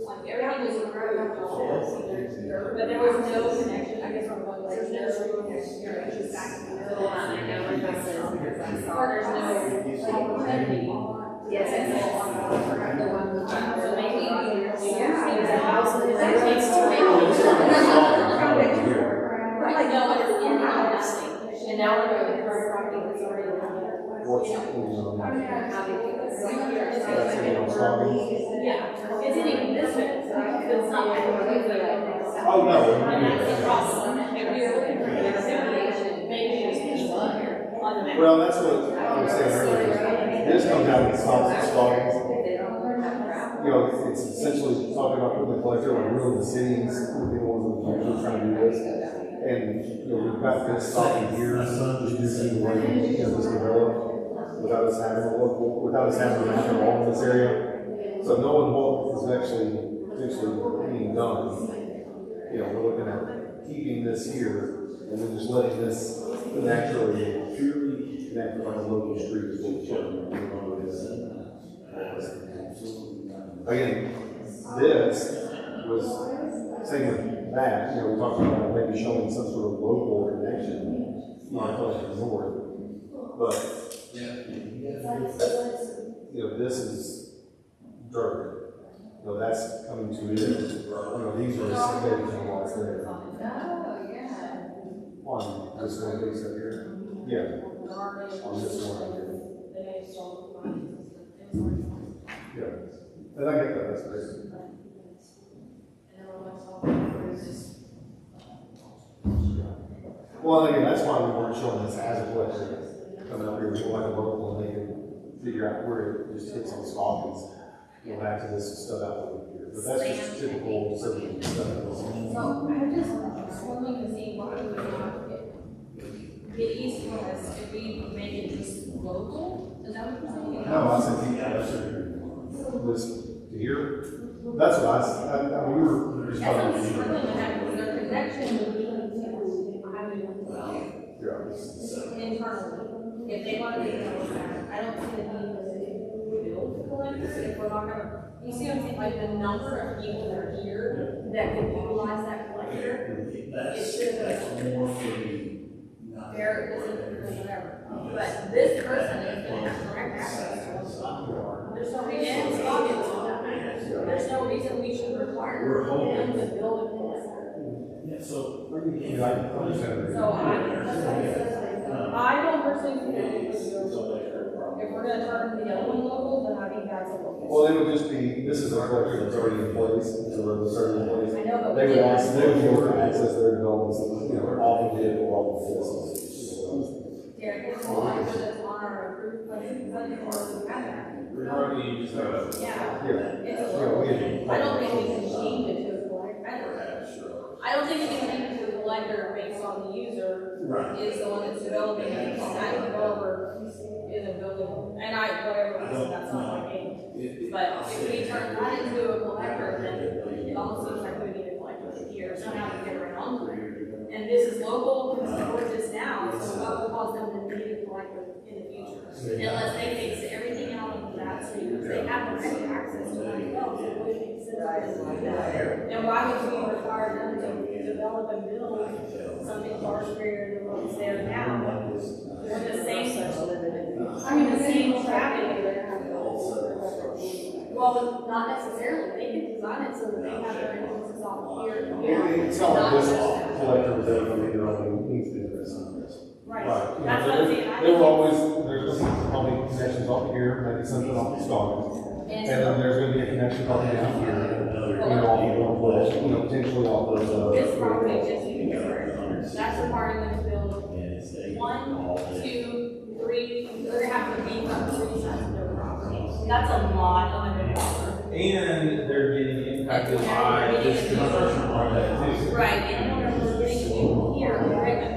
like, everything was approved, but there was no connection, I guess, from one, there's no connection here, it's just back in the middle. I know what this is, because I saw. Or there's no, like, connecting. Yes, the one with. So maybe we Yeah. the house and that takes to make like, no, it's in the house. And now we're going to the current property that's already on What's, there. How they do this. Yeah, it's in existence, it's not like we're looking for it. Oh, no. And that's the problem, if we are looking for an examination, maybe it's on the map. Well, that's what I was saying earlier. This comes out of the stalking. You know, it's essentially talking about putting the collector, like really the cities, the ones that are trying to do this. And, you know, we've got this stalking here, just using the way, you know, this developed without us having a local, without us having a map at all in this area. So knowing what is actually potentially being done, you know, we're looking at keeping this here and then just letting this naturally, purely connect on the local streets. Again, this was, same with that, you know, we talked about maybe showing some sort of local connection, not only the north. But, you know, this is dirt. that's coming to it. These are significant ones there. Oh, yeah. On this one, these up here. Yeah. On this one right here. Yeah. And I get that, that's great. Well, again, that's why we weren't showing this as a collector. Coming up here, we want to local and they can figure out where it just hits on Scoggins. Go back to this stuff out over here. But that's just typical subdivision stuff. So I'm just wanting to see why we would not get East West if we make it just local. Is that what you're saying? No, I said keep that list to here. That's what I mean, we were just That's what I'm talking. struggling with that, because their connection would be internally. If they want to be that, I don't see the need to build collectors if we're not gonna, you see what I'm saying, like the number of people that are here that could utilize that collector. It should have there isn't whatever. But this person is gonna have direct access to us. There's no reason, there's no reason we should require them to build a collector. So I don't personally think if we're gonna turn the other one local, then I think that's a local. Well, it would just be, this is a collector that's already in place, it's already in place. I know, but They we would did also, they would be able to access their developments, off of it, or off of this. Derek, it's all like that's on our approved budget, or we have that. We're already just, Yeah. Yeah. It's a Yeah, local. we- I don't think we can change it to a collector. I don't think we can change it to a collector based on the user is the one that's developing it, and the developer is a building, and whatever, that's not my game. But if we turn that into a collector, then it almost seems like we need a collector here, somehow to get around to it. And this is local, we support this now, so what will cause them to need a collector in the future? Unless they fix everything out of that street, because they have direct access to that well, so it would make sense to do that. And why would we require them to develop and build something far superior to what's there now? With the same, the same traffic. Well, not necessarily, they can design it so that they have their entrances off here and here. It's not like this collector was ever going to your own needs to address on this. Right, Right. that's what I'm saying. I There think were always, there's going to be probably connections off here, maybe something off the Scoggins. And then there's going to be a connection probably down here, off of one place, potentially off of, this property just needs to be, that's requiring them to build 1, 2, 3, they're gonna have to beef up 3 sides of their property. That's a lot of $100. And they're getting impacted by this construction project too. Right, and we're getting here, granted,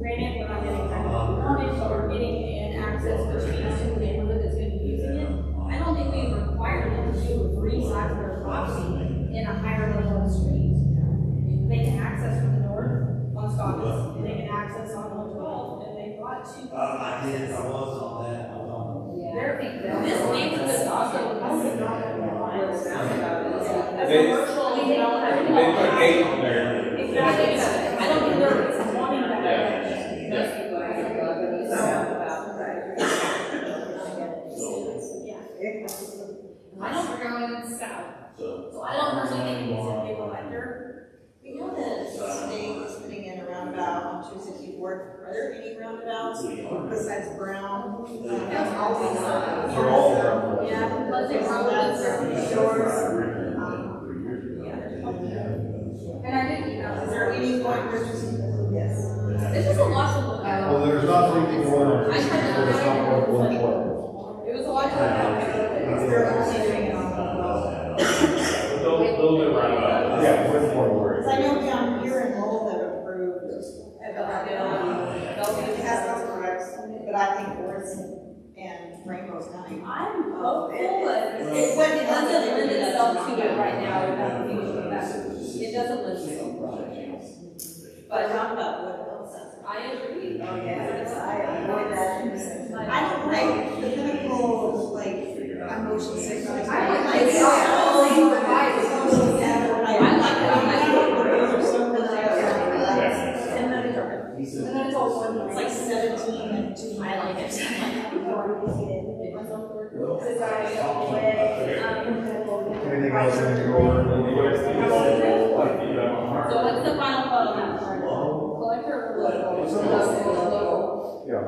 we're not getting frontage, but we're getting in access between the neighborhood that's gonna be using it. I don't think we require them to do 3 sides of their property in a higher level of the street. They can access from the north on Scoggins, and they can access on 112, and they've got 2. This neighborhood is also probably not going to rely on this roundabout. A commercial, we don't have. They put a gate on there. Exactly, I don't think they're wanting that. I don't, We're going south. so I don't personally think it's a big collector. We know that the state is putting in a roundabout on 264. Are there any roundabouts besides Brown? That's always, they're all around. yeah, but they're That's probably. And I didn't, Is there any point where just, yes. It's just a lot to look at. Well, there's not anything going on. I tried to There's not look one at it. way. It was a lot to look at. They're only doing it on they'll do right about it. Yeah, with one word. Because I know down here in Lowell that approved, it has those corrects, but I think Forest and Rainbow's coming. I'm hopeful, but it doesn't lend itself to it right now, without thinking that. It doesn't lend itself to it. But roundabout would help sense. I agree. Oh, yes, I avoid that. I don't like the pinnacle, like, I'm motion sick. I like it. And then it's all one. It's like 17 and 2. I like it. Anything else in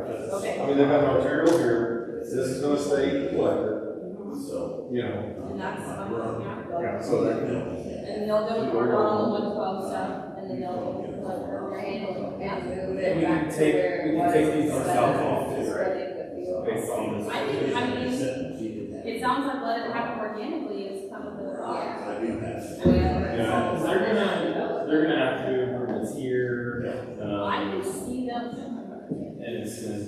Okay. I mean, they've got material here, this is gonna stay collected, you know. And that's, Yeah, so that, and they'll do it on the 112 stuff, and then they'll collect their And move We it can back to take, where we it can was. take these ourselves off too, Where right? they put the- Based on this. I mean, it sounds like let it happen organically is kind of the. Yeah, because they're gonna have to do improvements here, I can see them, and it's gonna,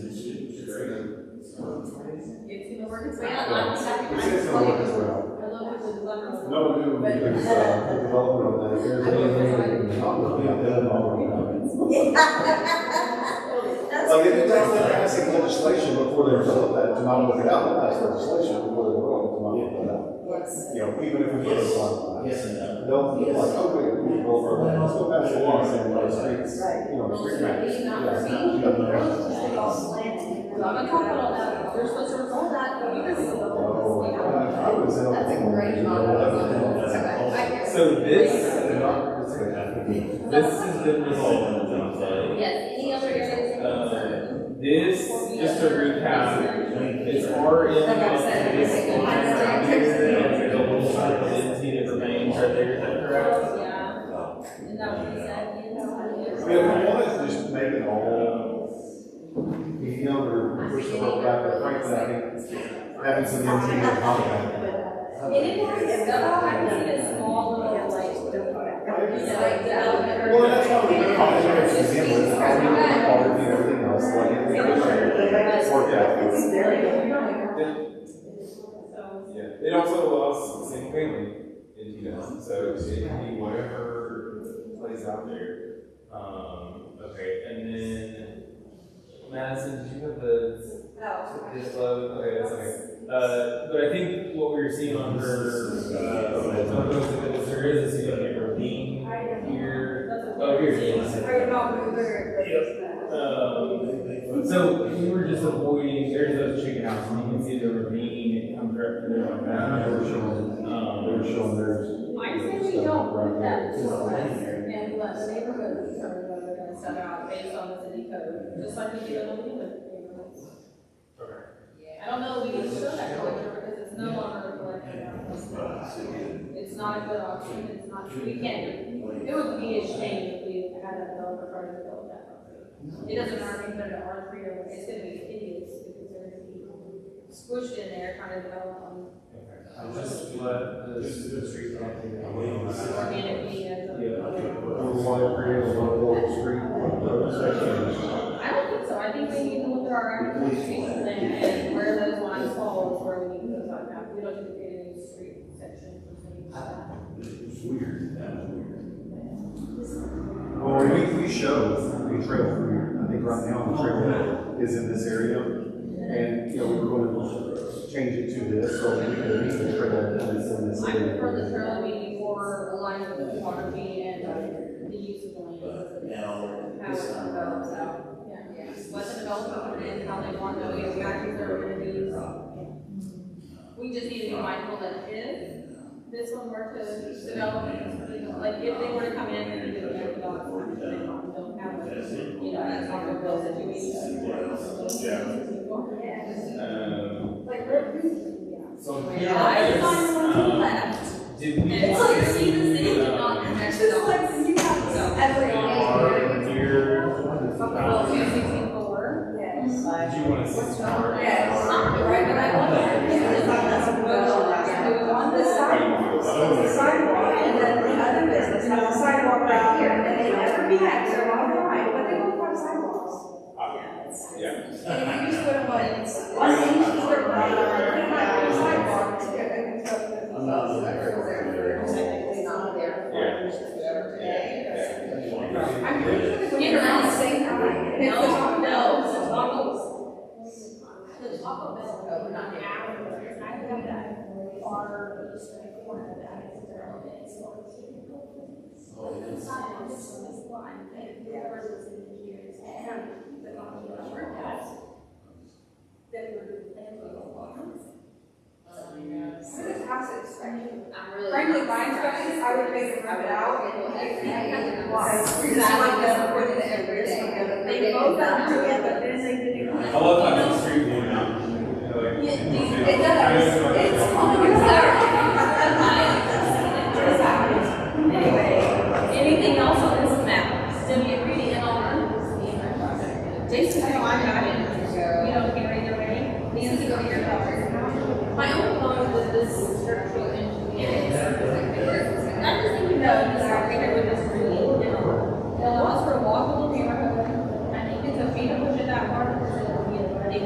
it's gonna work its way out, I'm happy. it's gonna work as well. I love the level. No new, development on that, if there's anything that can come with it, then I'll work on it. That's Like, it takes them passing legislation before they develop that, to not look it out, they pass legislation before they vote, to not look it out. You know, even if we put this on, they'll be like, oh, wait, we go for that, let's go pass the law saying the streets, you know, the street match. I'm gonna talk about all that, they're supposed to resolve that, but years ago. I was in a. That's a great model. so this has been resolved. Yes, any other areas? This, just to recap, it's RM. Like I said, This it's- line right here, and the little side of entity that remains right there, is that correct? Yeah, and that was said, you know, I mean, if we wanted to just make it all medium or push the vote back, but frankly, I think having some NT and compact. it didn't have to stuff, I can see a small little, like, development. Well, that's how we do contracts to begin with, how we do quality and everything else, like, it's worked out. Yeah, it also allows single family into that, so it can be whatever plays out there. Okay, and then Madison, did you have this load? Okay, that's okay. But I think what we were seeing on her, there is a significant ravine here. Oh, here it is. So we were just avoiding, there's those chicken houses, and you can see the ravine, it comes right through there like that. They're showing theirs. I say we don't put that to the west and let the neighborhood determine whether they're gonna set out based on the city code, just like we do in the neighborhoods. Okay. I don't know if we can show that collector because it's no longer a collector. It's not a good option, it's not, we can't, it would be a shame if we had a developer try to build that property. It doesn't matter if you put it in R3 or, it's gonna be hideous because they're gonna be squished in there trying to develop on I'll just let the street company know. organic media. We want to create a local street, section. I don't think so, I think we need to look at our actual streets plan and where those lines fall is where we need to go talk about. We don't need to create a new street section or something like that. Well, we show a trail through here, I think right now the trail is in this area, and, you know, we were going to change it to this, so we could use the trail that is in this I area. prefer the trail being more aligned with the topography and the use of the land. How it develops out. Yeah. Let the developer put in how they want to, if guys are gonna be. We just need to be mindful that if this one were to develop, like if they were to come in and do it, they don't have a, you know, that's not a real situation. So Yeah, here, I just saw your one left. did we? It's like the city did not connect it all. Like, you have every. Here. Well, 264. Yes. Did you want to see some? Yes. Right, but I want that. On the sidewalk, the sidewalk, and then the other business has a sidewalk right here, and they never connect, they're on the line, but they both have sidewalks. Yeah. And if you just put them on, one inch either way, they have a sidewalk. Technically not there. I'm pretty sure they're going around the same time. No, the Taco Bell, not the hours, I have that far east corner of that is their own base. Inside of this line, whoever was in here is the company worked at, that were planning to go on. This house is, I'm really. frankly, buying structures, I would make it rub it out. Why? Because I would never put it every day. They both got together, but then they didn't. I love how it's street view now. Like, It does, it's on your Anyway, Anything else on this map? Still get reading and on. Jason, I know I'm not in. You don't care either way. These go here. My own thought with this structural engineering. I'm just thinking about this right here with this tree. It allows for a walkable neighborhood. I think it's okay to push it that far because it'll be a running.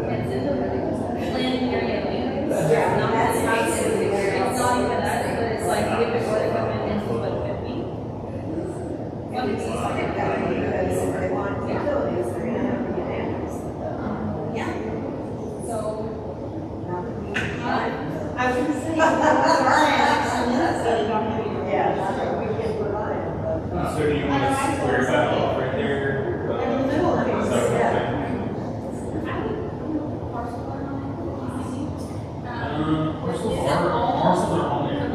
It's in the planning area. Yeah, Not that's nice. It's not even that, but it's like if it were to come in and what it could be. What is this? because if they want utilities, they're gonna have to get animals. Yeah. So, I was gonna say, yeah, we can provide. So do you want to square that off right there? In the middle of it, So, yeah. parcels are on there.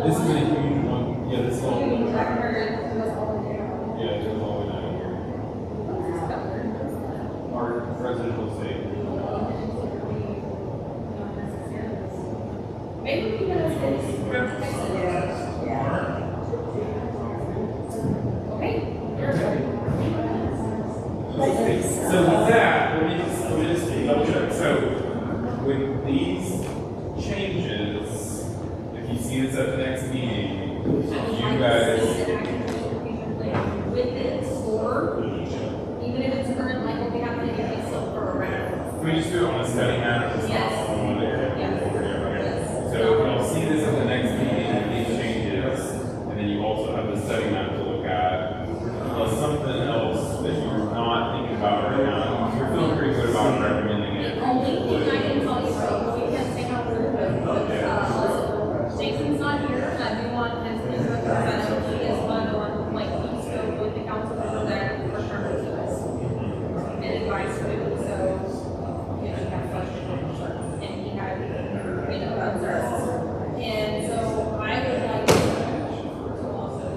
This is a huge one. Yeah, this is all. Yeah, it goes all the way down here. Our residential estate. maybe we can ask this. Okay. So with that, let me just double check. So with these changes, if you see this at the next meeting, you guys, With this, or even if it's current, like what we have to do, it's still for a round. can we just do it on a study map? Yes. Yeah. So you'll see this at the next meeting, these changes, and then you also have the study map to look at. Plus something else that you're not thinking about right now, you're feeling pretty good about recommending it. The only thing I can tell you, right, we can't take out the Jason's not here, and I do want his input, because I know he is one on, like, he's go with the council member there for sure to us. And advice too, so, if you have questions, and he had, concerns. And so I would like to also,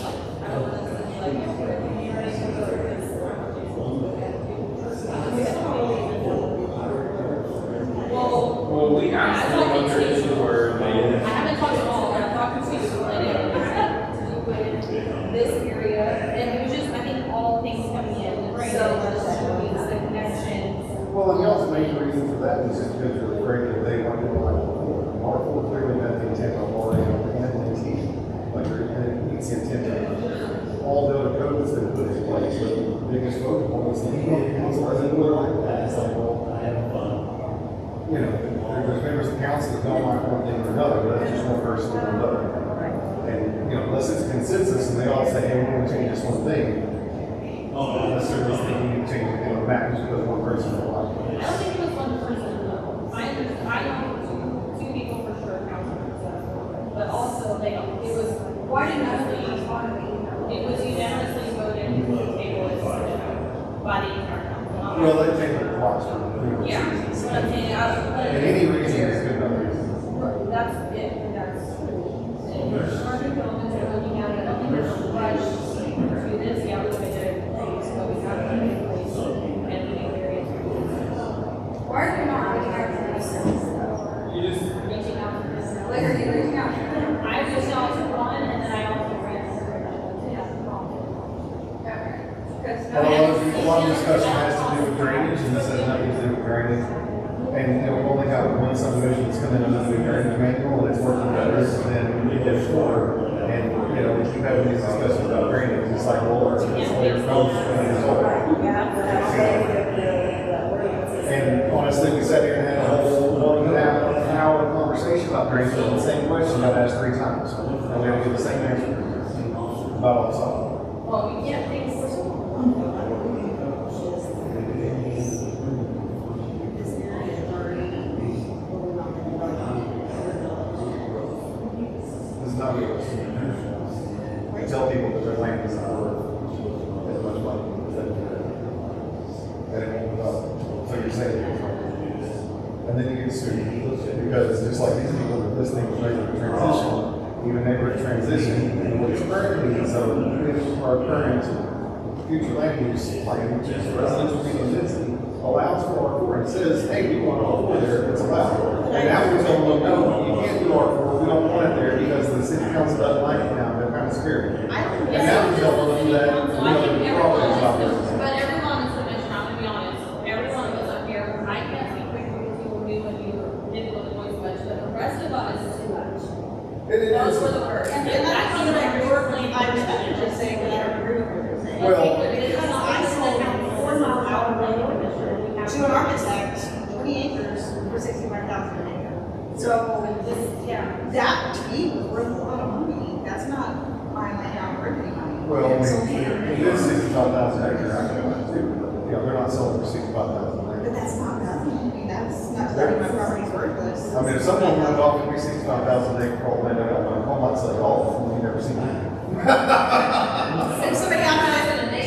like, I don't want to be like, Well, we asked them what their issues were, I haven't talked at all, but I'm talking to you, and it had to do with this area, and it was just, I think, all things coming in, so much means the connections. Well, and y'all's main reason for that is just because you're afraid that they want to like Marvel clearly met the intent of already and the team. Like it meets the intent of all the other codes that put in place, but the biggest focal point is the council doesn't look like that. It's like, well, you know, there's members of council that don't like one thing or another, but that's just one person or another. And, you know, unless it's consensus and they all say, hey, we're gonna change this one thing, unless they're just thinking you change it in a map just because one person don't like it. I don't think it was one person, though. I know two people for sure, councilors, but also they, it was quite unanimously, it was unanimously voted to table it by the entire council. Well, they take it twice. Yeah, but I'm saying, And any reason is good enough reason. that's it, that's. And we're starting to looking at it, I don't think there's a rush to this, yeah, we're gonna get it in place, but we have to get it in place, and we need areas. Why are you not reaching out to this? you just, Reaching out to this, like, are you reaching out? I reached out to one, and then I also ran to her. Well, a lot of discussion has to do with drainage, and this has nothing to do with drainage. And, you know, we've only got one subdivision that's coming under the new drainage manual, and it's working better than it did before. And, you know, we keep having these discussions about drainage, it's like, well, it's all your phones, 20 years old. And honestly, we sat here and had a whole 1 hour conversation about drainage, and the same question got asked 3 times. And we had to get the same answer about all this. Well, we can't think for so long. This is not realistic. I tell people that their land is not worth as much money that it won't develop. So you're saying, and then you get sued because it's just like these people that this thing was neighborhood transition, even neighborhood transition, and what's currently, so if our current future land use plan, which is residential medium density, allows for R4 and says, hey, we want R4 there, it's allowed. And now we're telling them, no, you can't do R4, we don't want it there because the city council doesn't like it now, they're kind of scared. And now we're telling them that, So I think problems about this. but everyone is commission, I'm gonna be honest, everyone was up here, I can't speak for you what you will do when you did with the voice much, but the rest of us is too much. Those were the words. And that's not like your plan, I was just saying that I don't agree with what you're saying. Well, Because I sold 4 mile out to an architect, 20 acres for $65,000 an acre. So, that to me was worth a lot of money. That's not my land out for any money. well, I So, mean, it is 65,000 acres, I know that too, but, they're not selling for 65,000 But acres. that's not nothing. I mean, that's not telling my property's worthless. I mean, if someone went off and we 65,000 acre for land, I don't want to call myself all, you never seen that. If somebody out there to me,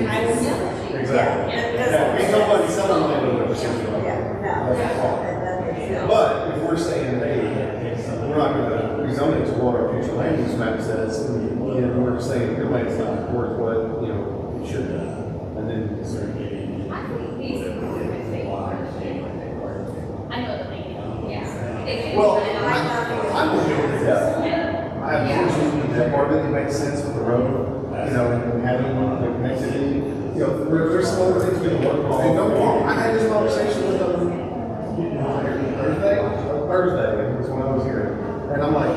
I will sell it. Exactly. Yeah, ain't nobody selling land over 65,000. That's all. But if we're saying, hey, we're not gonna rezone it to what our future land use map says, and we're saying your land's not worth what, it should be. And then, I think these are good things. I know the thing, yeah. well, I'm okay with that. I have no issues with that part of it, it makes sense with the road, and having the connectivity. There's some other things we can work on. And don't get me wrong, I had this conversation with them Thursday, was when I was here. And I'm like,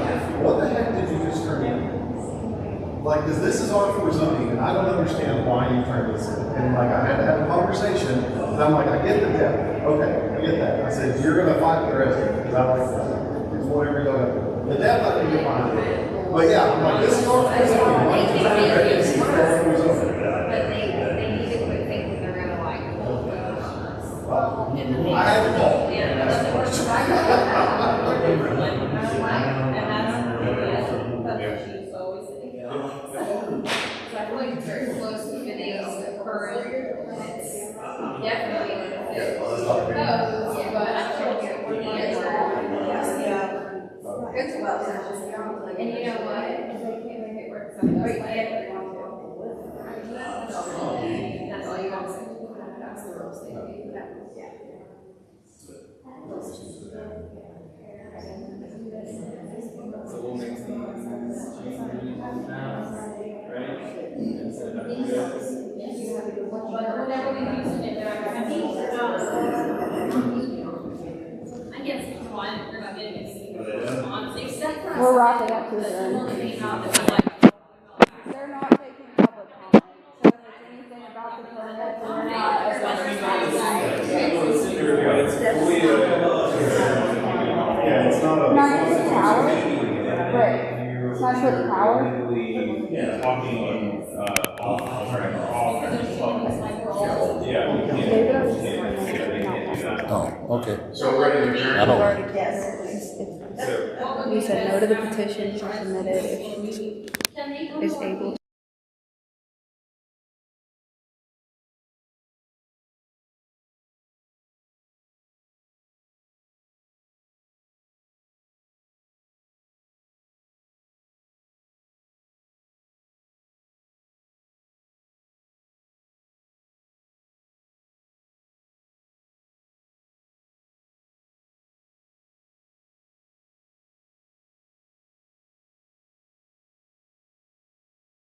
what the heck did you just turn in? Like, because this is R4 zoning, and I don't understand why you turned this in. And like, I had to have a conversation, and I'm like, I get the depth. Okay, I get that. I said, you're gonna fight the rest of it, because I like that. It's whatever you're gonna do. The depth, I can get behind it. But yeah, I'm like, this is R4 zoning. Why did you turn it back in? This is R4 zoning. But they need to quit thinking they're gonna like. I had to call. Yeah, that's the worst. And that's what she used to always say. So I feel like it's very close to fitting the current, and it's definitely proposed, but I think it would be good to well, and you know what? If they can't make it work, so that's that's all you gotta say. That's the rules they do. So we'll make some now, right? Instead of But whenever we use it, I guess one, we're not getting a response, except for. We're wrapping up to the adjourn. one that came out that was like. They're not taking public comment, so if it's anything about the permit, they're not Yeah, it's not a. Not just the power, but it's not for the power. Talking, Oh, okay. So we're ready to adjourn. I don't. You said no to the petition, she submitted if she is able to